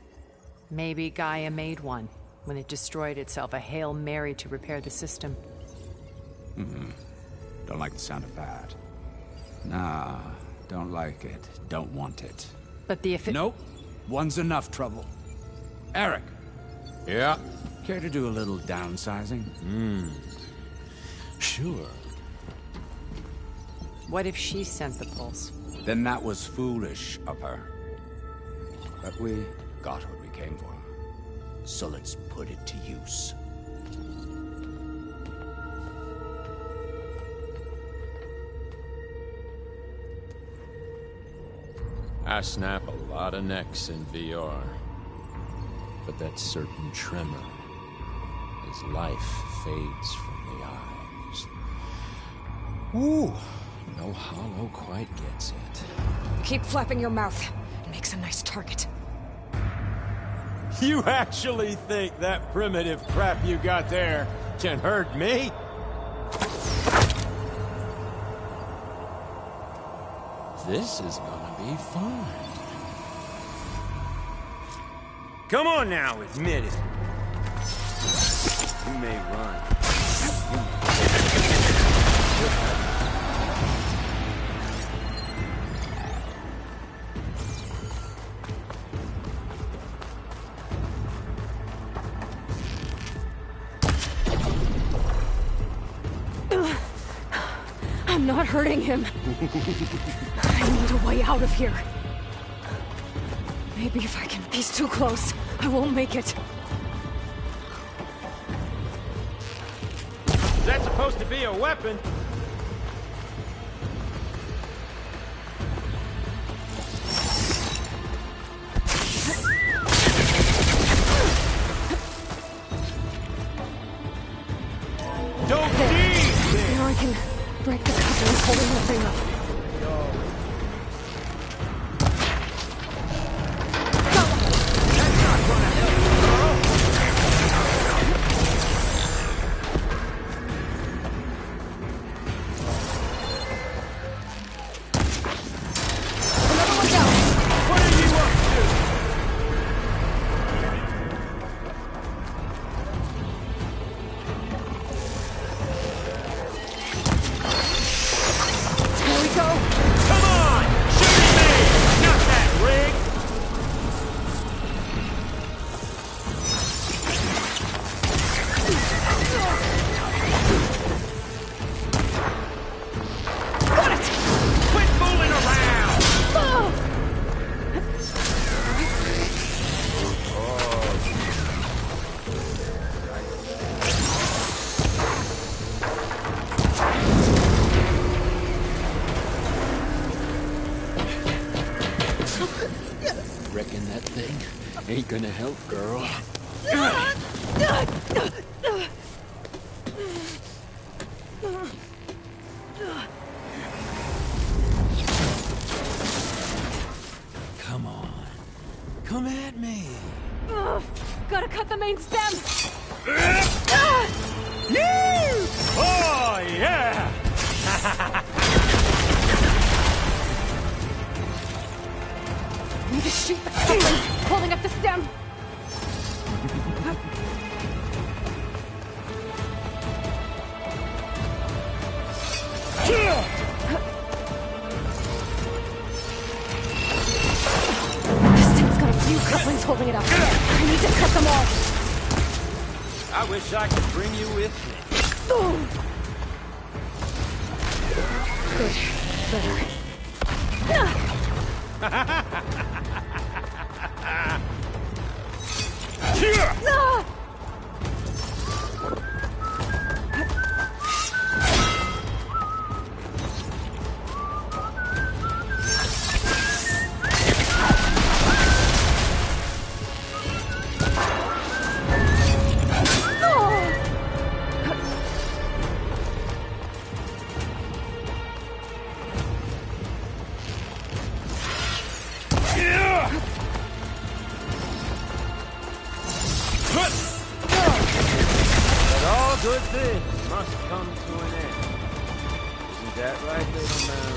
[SPEAKER 13] Maybe Gaia made one when it destroyed itself, a Hail Mary to repair the system.
[SPEAKER 12] Don't like the sound of that. Nah, don't like it. Don't want it.
[SPEAKER 13] But the
[SPEAKER 12] Nope. One's enough trouble. Eric.
[SPEAKER 14] Yeah?
[SPEAKER 12] Care to do a little downsizing?
[SPEAKER 14] Sure.
[SPEAKER 13] What if she sent the pulse?
[SPEAKER 12] Then that was foolish of her. But we got what we came for. So let's put it to use.
[SPEAKER 14] I snap a lot of necks in VR. But that certain tremor as life fades from the eyes. Ooh, no hollow quite gets it.
[SPEAKER 1] Keep flapping your mouth. It makes a nice target.
[SPEAKER 14] You actually think that primitive crap you got there can hurt me? This is gonna be fun. Come on now, admit it. You may run.
[SPEAKER 1] I'm not hurting him. I need a way out of here. Maybe if I can... He's too close. I won't make it.
[SPEAKER 14] Is that supposed to be a weapon? Don't dig!
[SPEAKER 1] Now I can break the couplings holding the thing up.
[SPEAKER 14] gonna help, girl. Come on. Come at me.
[SPEAKER 3] Gotta cut the main stem!
[SPEAKER 14] Oh, yeah!
[SPEAKER 3] Need to shoot the couplings holding up the stem! This stem's got a few couplings holding it up. I need to cut them all!
[SPEAKER 14] I wish I could bring you with me.
[SPEAKER 3] Good. Better.
[SPEAKER 14] But all good things must come to an end. Isn't that right, little man?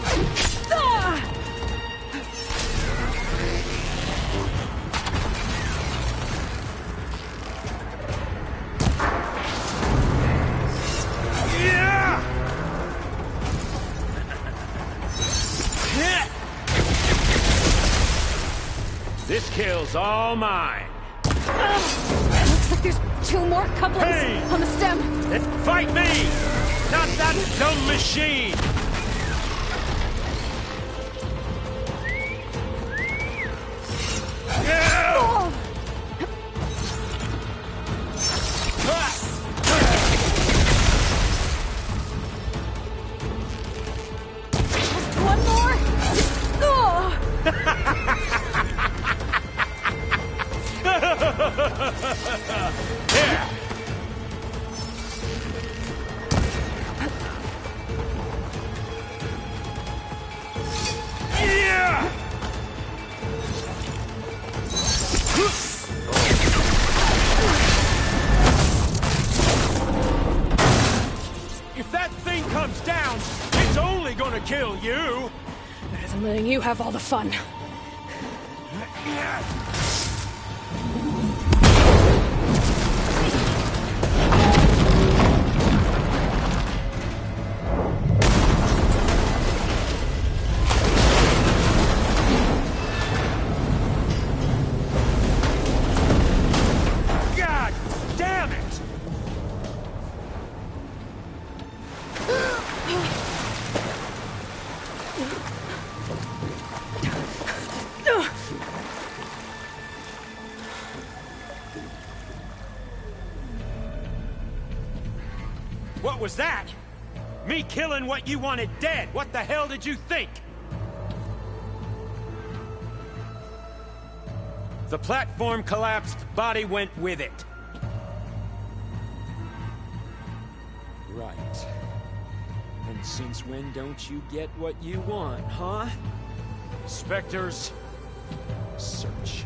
[SPEAKER 14] This kill's all mine.
[SPEAKER 3] Looks like there's 2 more couplings on the stem.
[SPEAKER 14] Then fight me, not that dumb machine.
[SPEAKER 3] Oh. Just one more. Oh.
[SPEAKER 14] Here. Yeah. If that thing comes down, it's only gonna kill you.
[SPEAKER 3] Better than letting you have all the fun.
[SPEAKER 14] God damn it! What was that? Me killing what you wanted dead. What the hell did you think? The platform collapsed, body went with it. Right. And since when don't you get what you want, huh? Spectres, search.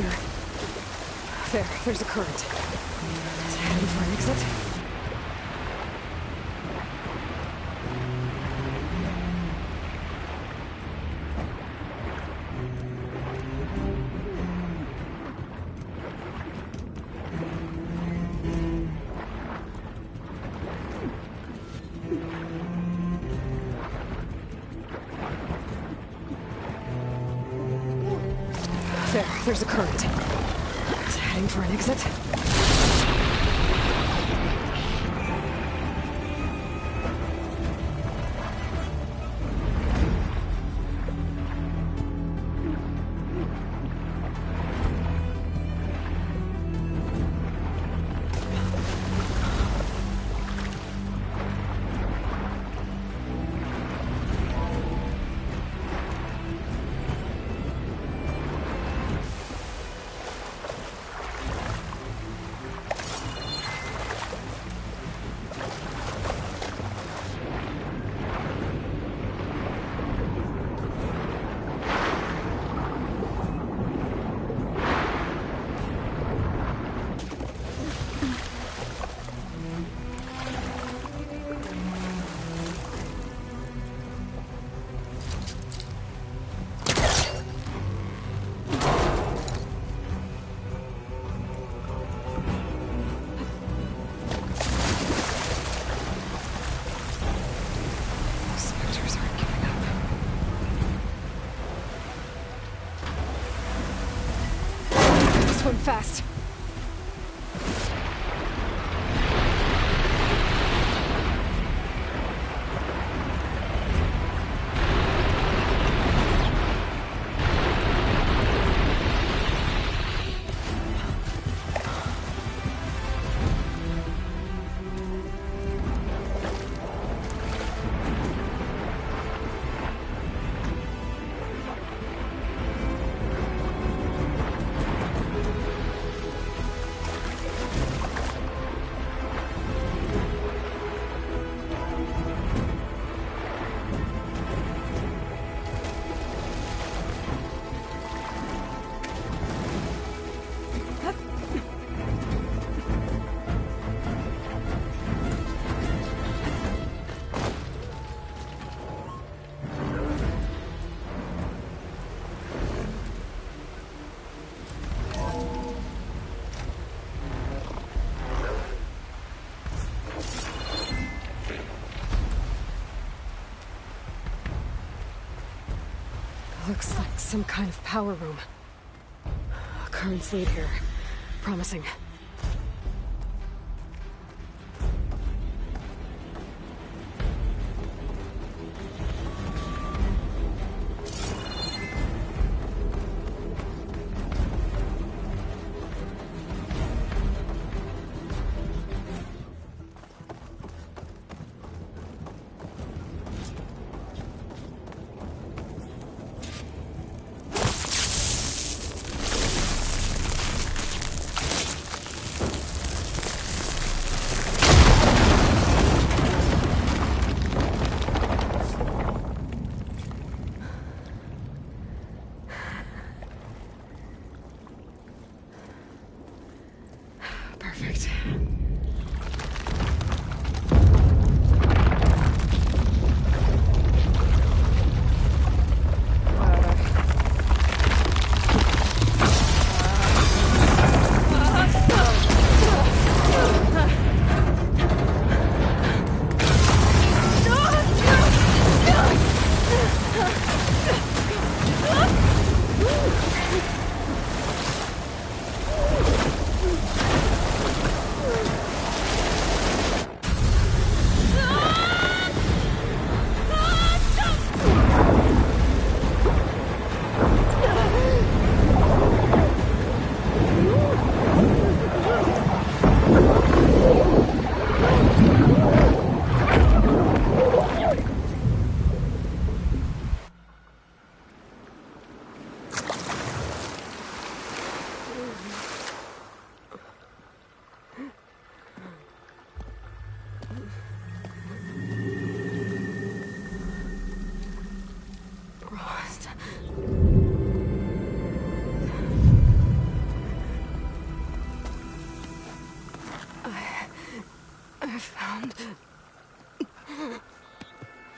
[SPEAKER 1] here. There's a current. Is it heading for an exit? There's a current. Is it heading for an exit? Swim fast. Looks like some kind of power room. Currents lead here. Promising.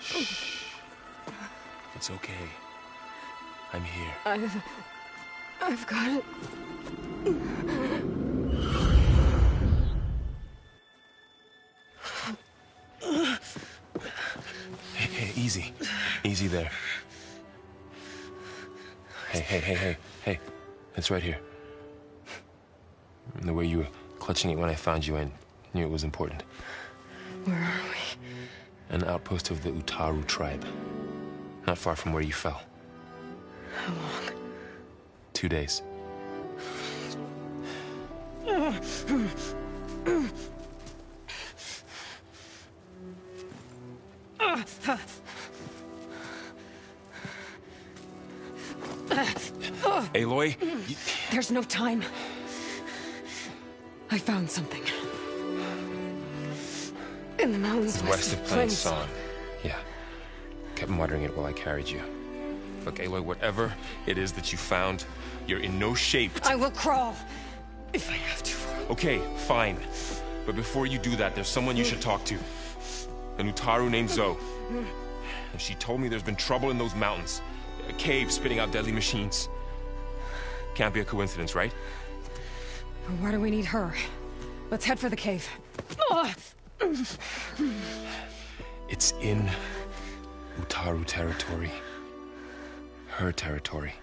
[SPEAKER 15] Shh. It's okay. I'm here.
[SPEAKER 1] I've got it.
[SPEAKER 15] Hey, easy. Easy there. Hey. It's right here. And the way you were clutching it when I found you, I knew it was important.
[SPEAKER 1] Where are we?
[SPEAKER 15] An outpost of the Utaru tribe. Not far from where you fell.
[SPEAKER 1] How long?
[SPEAKER 15] 2 days. Aloy,
[SPEAKER 1] There's no time. I found something. In the mountains
[SPEAKER 15] west of Plain Song. Yeah. Kept muttering it while I carried you. Look, Aloy, whatever it is that you found, you're in no shape to...
[SPEAKER 1] I will crawl. If I have to.
[SPEAKER 15] Okay, fine. But before you do that, there's someone you should talk to. An Utaru named Zoe. And she told me there's been trouble in those mountains. A cave spitting out deadly machines. Can't be a coincidence, right?
[SPEAKER 1] Why do we need her? Let's head for the cave.
[SPEAKER 15] It's in Utaru territory. Her territory.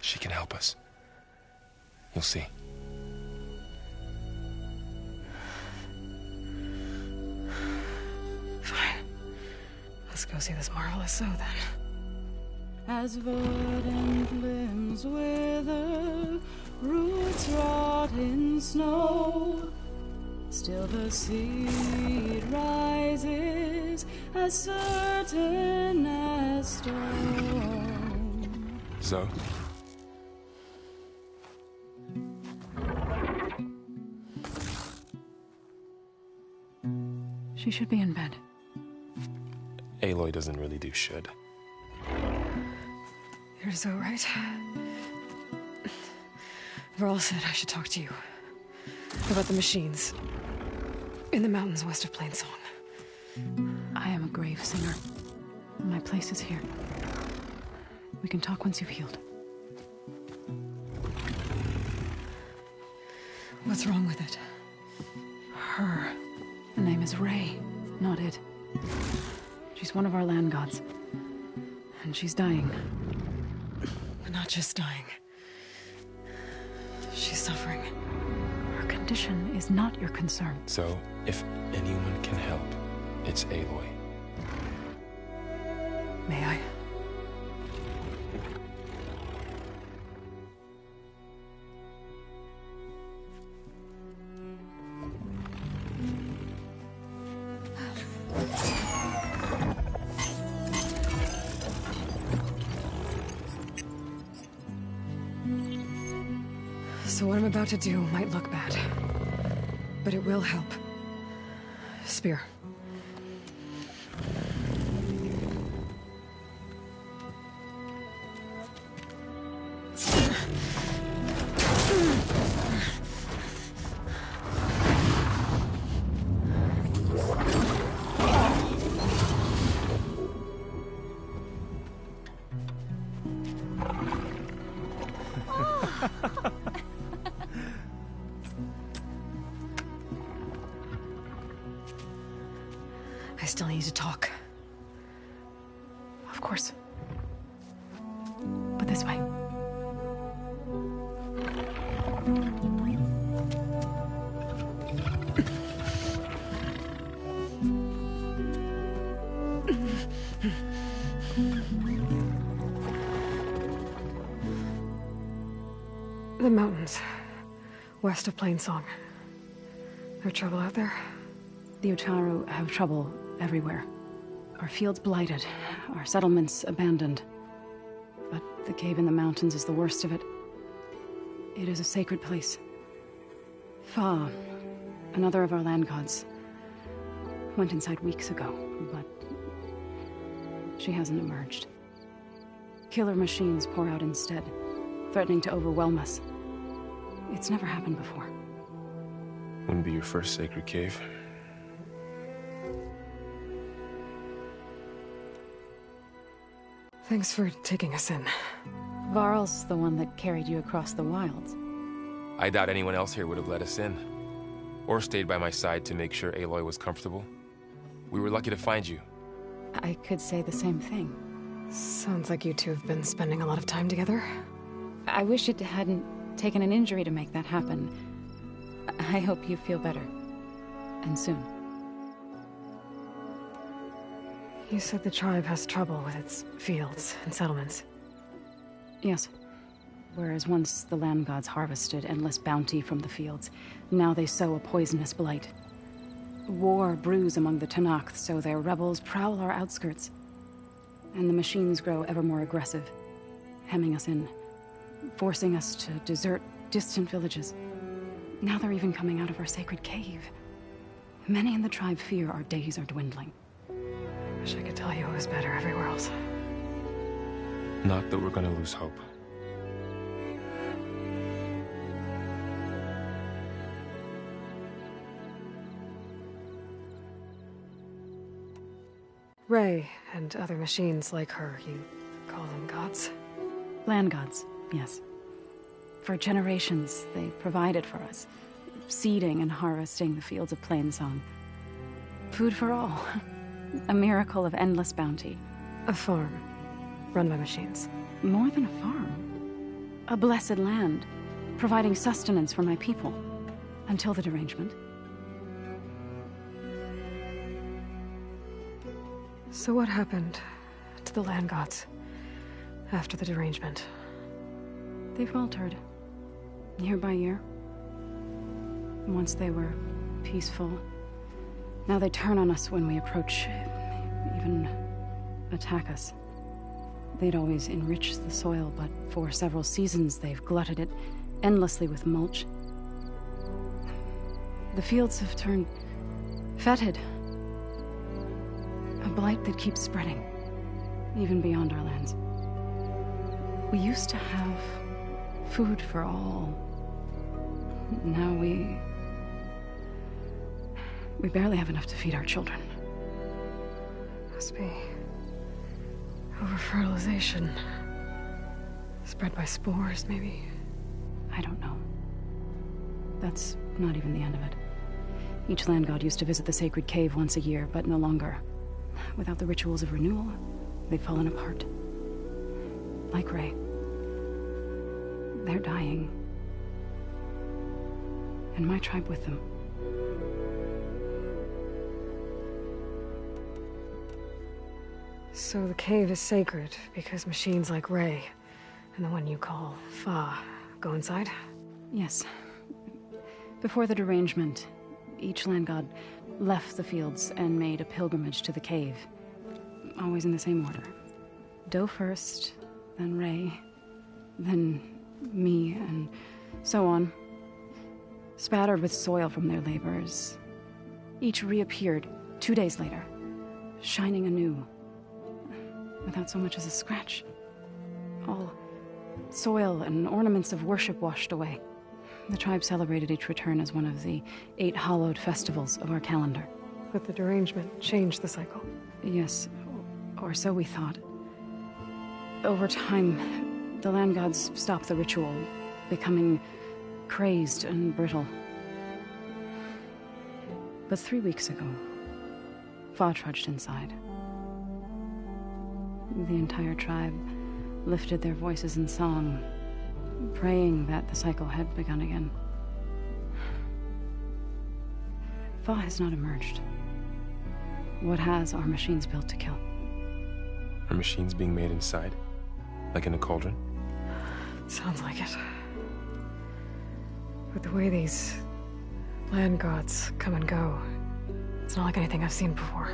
[SPEAKER 15] She can help us. You'll see.
[SPEAKER 1] Fine. Let's go see this marvelous Zoe then.
[SPEAKER 16] As verdant limbs wither, roots rot in snow, still the seed rises as certain as stone.
[SPEAKER 15] Zoe?
[SPEAKER 16] She should be in bed.
[SPEAKER 15] Aloy doesn't really do should.
[SPEAKER 1] You're Zoe, right? Varl said I should talk to you. About the machines. In the mountains west of Plain Song.
[SPEAKER 16] I am a grave singer. My place is here. We can talk once you've healed.
[SPEAKER 1] What's wrong with it?
[SPEAKER 16] Her. The name is Ray, not it. She's one of our land gods. And she's dying.
[SPEAKER 1] Not just dying. She's suffering.
[SPEAKER 16] Her condition is not your concern.
[SPEAKER 15] So, if anyone can help, it's Aloy.
[SPEAKER 1] May I? So what I'm about to do might look bad, but it will help. Spear. I still need to talk.
[SPEAKER 16] Of course. But this way.
[SPEAKER 1] The mountains, west of Plain Song. There's trouble out there?
[SPEAKER 16] The Utaru have trouble everywhere. Our fields blighted, our settlements abandoned. But the cave in the mountains is the worst of it. It is a sacred place. Fa, another of our land gods, went inside weeks ago, but she hasn't emerged. Killer machines pour out instead, threatening to overwhelm us. It's never happened before.
[SPEAKER 15] Wouldn't be your first sacred cave.
[SPEAKER 1] Thanks for taking us in.
[SPEAKER 16] Varl's the one that carried you across the wilds.
[SPEAKER 15] I doubt anyone else here would have let us in. Or stayed by my side to make sure Aloy was comfortable. We were lucky to find you.
[SPEAKER 16] I could say the same thing.
[SPEAKER 1] Sounds like you two have been spending a lot of time together.
[SPEAKER 16] I wish it hadn't taken an injury to make that happen. I hope you feel better. And soon.
[SPEAKER 1] You said the tribe has trouble with its fields and settlements.
[SPEAKER 16] Yes. Whereas once the land gods harvested endless bounty from the fields, now they sow a poisonous blight. War brews among the Tenakth, so their rebels prowl our outskirts. And the machines grow ever more aggressive, hemming us in, forcing us to desert distant villages. Now they're even coming out of our sacred cave. Many in the tribe fear our days are dwindling.
[SPEAKER 1] Wish I could tell you it was better everywhere else.
[SPEAKER 15] Not that we're gonna lose hope.
[SPEAKER 1] Ray and other machines like her, you call them gods?
[SPEAKER 16] Land gods, yes. For generations, they provided for us, seeding and harvesting the fields of Plainsong. Food for all. A miracle of endless bounty.
[SPEAKER 1] A farm, run by machines.
[SPEAKER 16] More than a farm. A blessed land, providing sustenance for my people. Until the derangement.
[SPEAKER 1] So what happened to the land gods after the derangement?
[SPEAKER 16] They faltered, year by year. Once they were peaceful. Now they turn on us when we approach, even attack us. They'd always enriched the soil, but for several seasons they've glutted it endlessly with mulch. The fields have turned fetid. A blight that keeps spreading, even beyond our lands. We used to have food for all. Now we barely have enough to feed our children.
[SPEAKER 1] Must be over-fertilization. Spread by spores, maybe?
[SPEAKER 16] I don't know. That's not even the end of it. Each land god used to visit the sacred cave once a year, but no longer. Without the rituals of renewal, they've fallen apart. Like Ray. They're dying. And my tribe with them.
[SPEAKER 1] So the cave is sacred because machines like Ray and the one you call Fa go inside?
[SPEAKER 16] Yes. Before the derangement, each land god left the fields and made a pilgrimage to the cave. Always in the same order. Do first, then Ray, then me, and so on. Spattered with soil from their labors. Each reappeared 2 days later, shining anew. Without so much as a scratch. All soil and ornaments of worship washed away. The tribe celebrated each return as one of the 8 hallowed festivals of our calendar.
[SPEAKER 1] But the derangement changed the cycle.
[SPEAKER 16] Yes, or so we thought. Over time, the land gods stopped the ritual, becoming crazed and brittle. But 3 weeks ago, Fa trudged inside. The entire tribe lifted their voices in song, praying that the cycle had begun again. Fa has not emerged. What has are machines built to kill.
[SPEAKER 15] Are machines being made inside? Like in a cauldron?
[SPEAKER 1] Sounds like it. But the way these land gods come and go, it's not like anything I've seen before.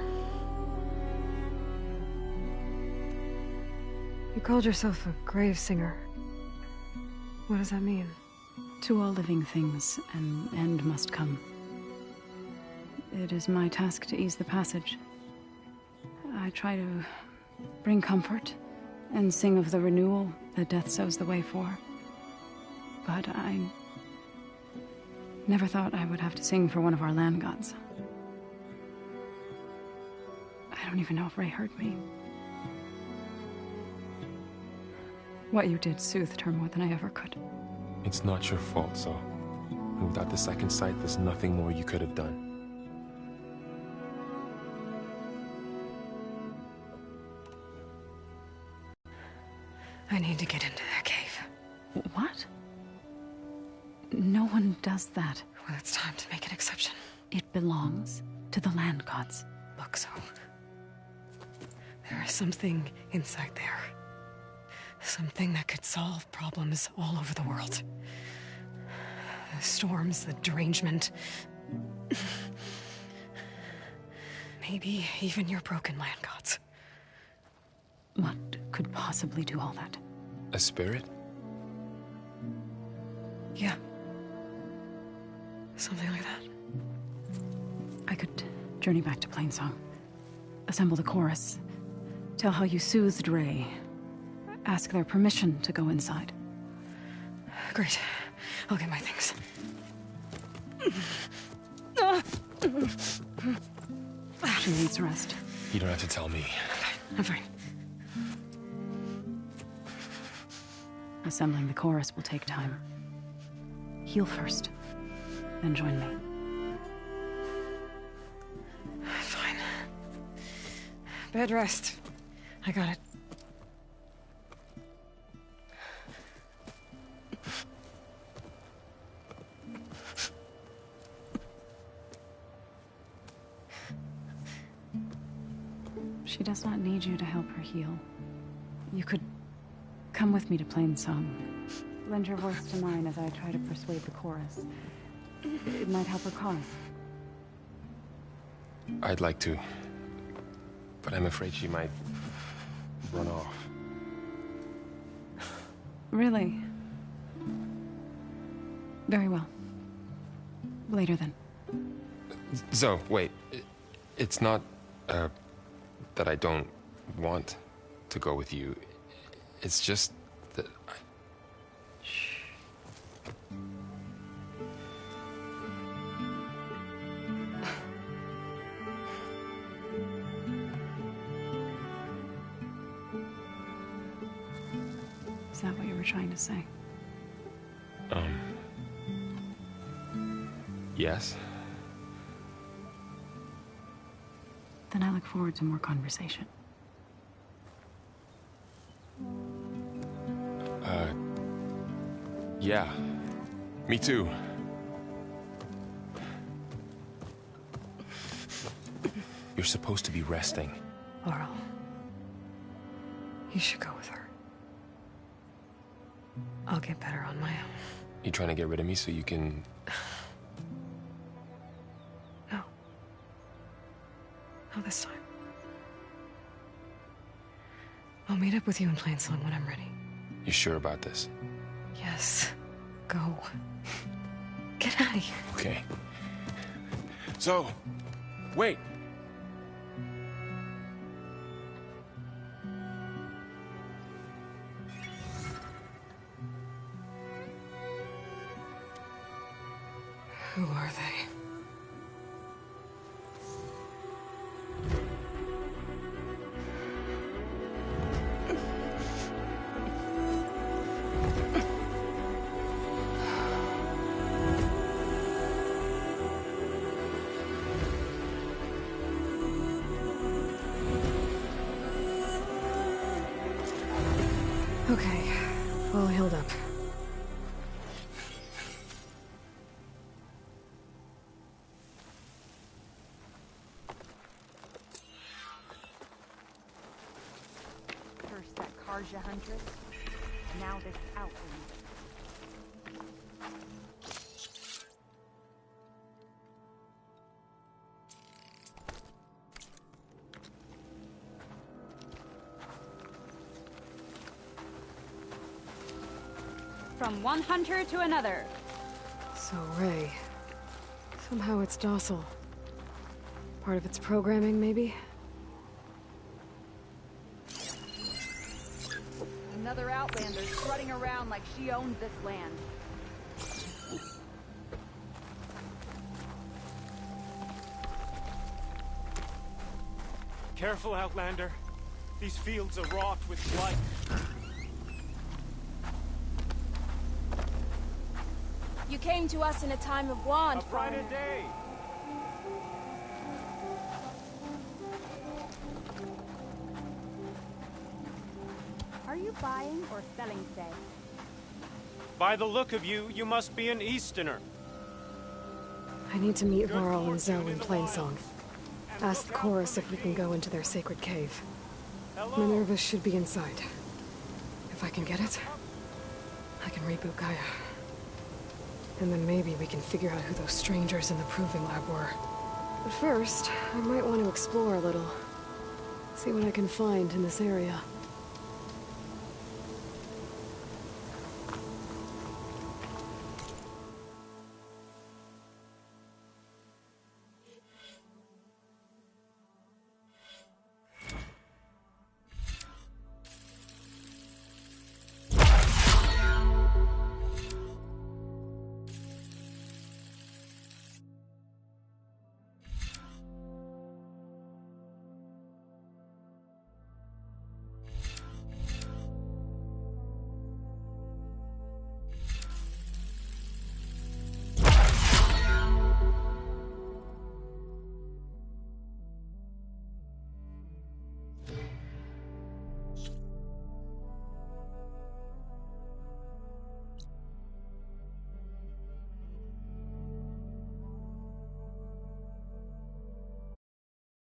[SPEAKER 1] You called yourself a grave singer. What does that mean?
[SPEAKER 16] To all living things, an end must come. It is my task to ease the passage. I try to bring comfort and sing of the renewal that death sows the way for. But I never thought I would have to sing for one of our land gods. I don't even know if Ray heard me. What you did soothed her more than I ever could.
[SPEAKER 15] It's not your fault, Zo. And without the second sight, there's nothing more you could have done.
[SPEAKER 1] I need to get into that cave.
[SPEAKER 16] What? No one does that.
[SPEAKER 1] Well, it's time to make an exception.
[SPEAKER 16] It belongs to the land gods.
[SPEAKER 1] Look, Zo. There is something inside there. Something that could solve problems all over the world. The storms, the derangement. Maybe even your broken land gods.
[SPEAKER 16] What could possibly do all that?
[SPEAKER 15] A spirit?
[SPEAKER 1] Yeah. Something like that.
[SPEAKER 16] I could journey back to Plainsong. Assemble the chorus. Tell how you soothed Ray. Ask their permission to go inside.
[SPEAKER 1] Great. I'll get my things.
[SPEAKER 16] She needs rest.
[SPEAKER 15] You don't have to tell me.
[SPEAKER 1] I'm fine.
[SPEAKER 16] Assembling the chorus will take time. Heal first, then join me.
[SPEAKER 1] Fine. Bed rest. I got it.
[SPEAKER 16] She does not need you to help her heal. You could come with me to Plainsong. Lend your voice to mine as I try to persuade the chorus. It might help her cause.
[SPEAKER 15] I'd like to. But I'm afraid she might run off.
[SPEAKER 16] Really? Very well. Later then.
[SPEAKER 15] Zo, wait. It's not, that I don't want to go with you. It's just that I...
[SPEAKER 16] Shh. Is that what you were trying to say?
[SPEAKER 15] Yes?
[SPEAKER 16] Then I look forward to more conversation.
[SPEAKER 15] Yeah. Me too. You're supposed to be resting.
[SPEAKER 1] Laurel. You should go with her. I'll get better on my own.
[SPEAKER 15] You trying to get rid of me so you can...
[SPEAKER 1] No. Not this time. I'll meet up with you in Plainsong when I'm ready.
[SPEAKER 15] You sure about this?
[SPEAKER 1] Yes. Go. Get out of here.
[SPEAKER 15] Okay. So, wait.
[SPEAKER 1] Who are they? Okay, all healed up.
[SPEAKER 17] First that Karja Huntress, now this outlander. From one hunter to another.
[SPEAKER 1] So, Ray. Somehow it's docile. Part of its programming, maybe?
[SPEAKER 17] Another outlander strutting around like she owns this land.
[SPEAKER 18] Careful, Outlander. These fields are wrought with blood. came to us in a time of want.
[SPEAKER 19] A brighter day.
[SPEAKER 17] Are you buying or selling today?
[SPEAKER 19] By the look of you, you must be an Easterner.
[SPEAKER 1] I need to meet Laurel and Zoe in Plainsong. Ask the chorus if we can go into their sacred cave. Minerva should be inside. If I can get it, I can reboot Gaia. And then maybe we can figure out who those strangers in the proving lab were. But first, I might want to explore a little. See what I can find in this area.